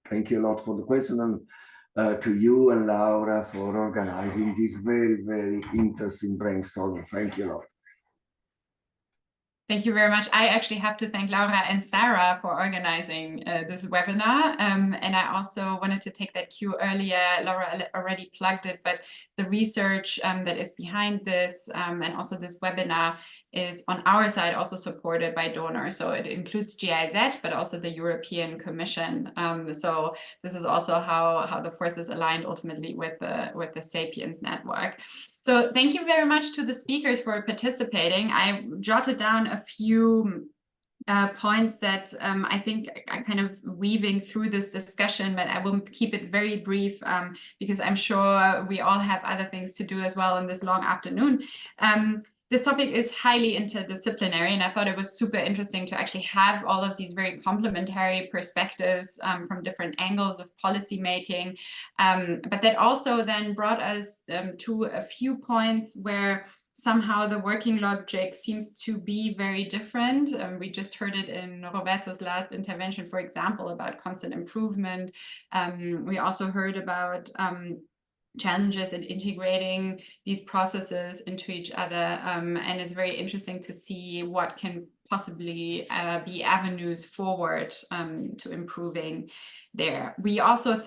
Thank you a lot for the question, and to you and Laura for organizing this very, very interesting brainstorming. Thank you a lot. Thank you very much. I actually have to thank Laura and Sarah for organizing this webinar. And I also wanted to take that cue earlier. Laura already plugged it, but the research that is behind this and also this webinar is on our side also supported by donors. So it includes GIZ, but also the European Commission. So this is also how the forces aligned ultimately with the Sapiens Network. So thank you very much to the speakers for participating. I jotted down a few points that I think are kind of weaving through this discussion, but I will keep it very brief because I'm sure we all have other things to do as well in this long afternoon. This topic is highly interdisciplinary, and I thought it was super interesting to actually have all of these very complementary perspectives from different angles of policymaking. But that also then brought us to a few points where somehow the working logic seems to be very different. We just heard it in Roberto's last intervention, for example, about constant improvement. We also heard about challenges in integrating these processes into each other. And it's very interesting to see what can possibly be avenues forward to improving there. We also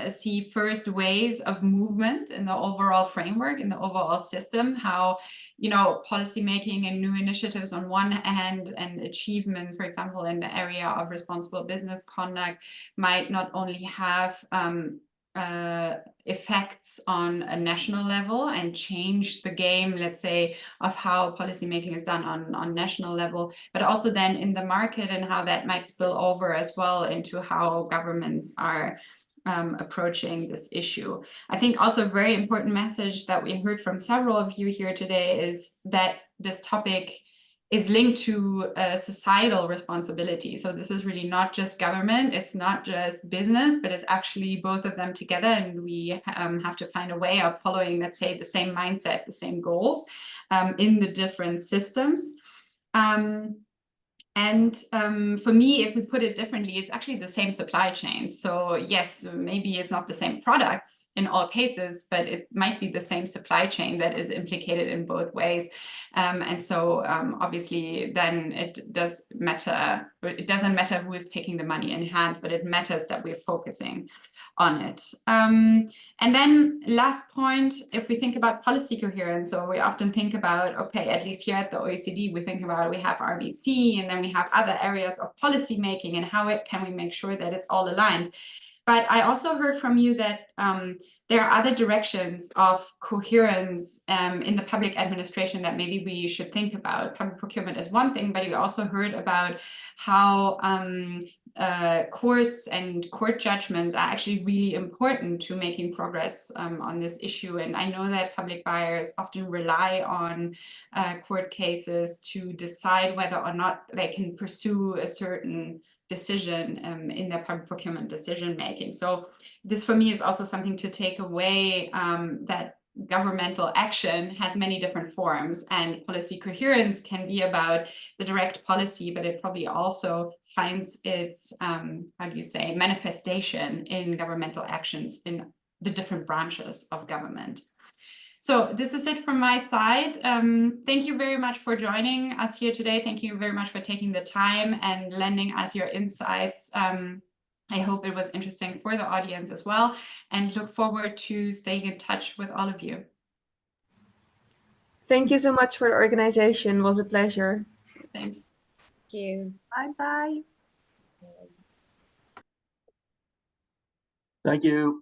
see first ways of movement in the overall framework, in the overall system, how, you know, policymaking and new initiatives on one hand and achievements, for example, in the area of responsible business conduct might not only have effects on a national level and change the game, let's say, of how policymaking is done on national level, but also then in the market and how that might spill over as well into how governments are approaching this issue. I think also a very important message that we heard from several of you here today is that this topic is linked to societal responsibility. So this is really not just government, it's not just business, but it's actually both of them together. And we have to find a way of following, let's say, the same mindset, the same goals in the different systems. For me, if we put it differently, it's actually the same supply chain. So yes, maybe it's not the same products in all cases, but it might be the same supply chain that is implicated in both ways. Obviously, then it does matter. It doesn't matter who is taking the money in hand, but it matters that we're focusing on it. And then last point, if we think about policy coherence, so we often think about, okay, at least here at the OECD, we think about, we have RBC, and then we have other areas of policy making, and how can we make sure that it's all aligned. But I also heard from you that there are other directions of coherence in the public administration that maybe we should think about. Public procurement is one thing, but you also heard about how courts and court judgments are actually really important to making progress on this issue. And I know that public buyers often rely on court cases to decide whether or not they can pursue a certain decision in their public procurement decision making. So this for me is also something to take away, that governmental action has many different forms, and policy coherence can be about the direct policy, but it probably also finds its, manifestation in governmental actions in the different branches of government. So this is it from my side. Thank you very much for joining us here today. Thank you very much for taking the time and lending us your insights. I hope it was interesting for the audience as well, and look forward to staying in touch with all of you. Thank you so much for the organization. It was a pleasure. Thanks. Thank you. Bye-bye. Thank you.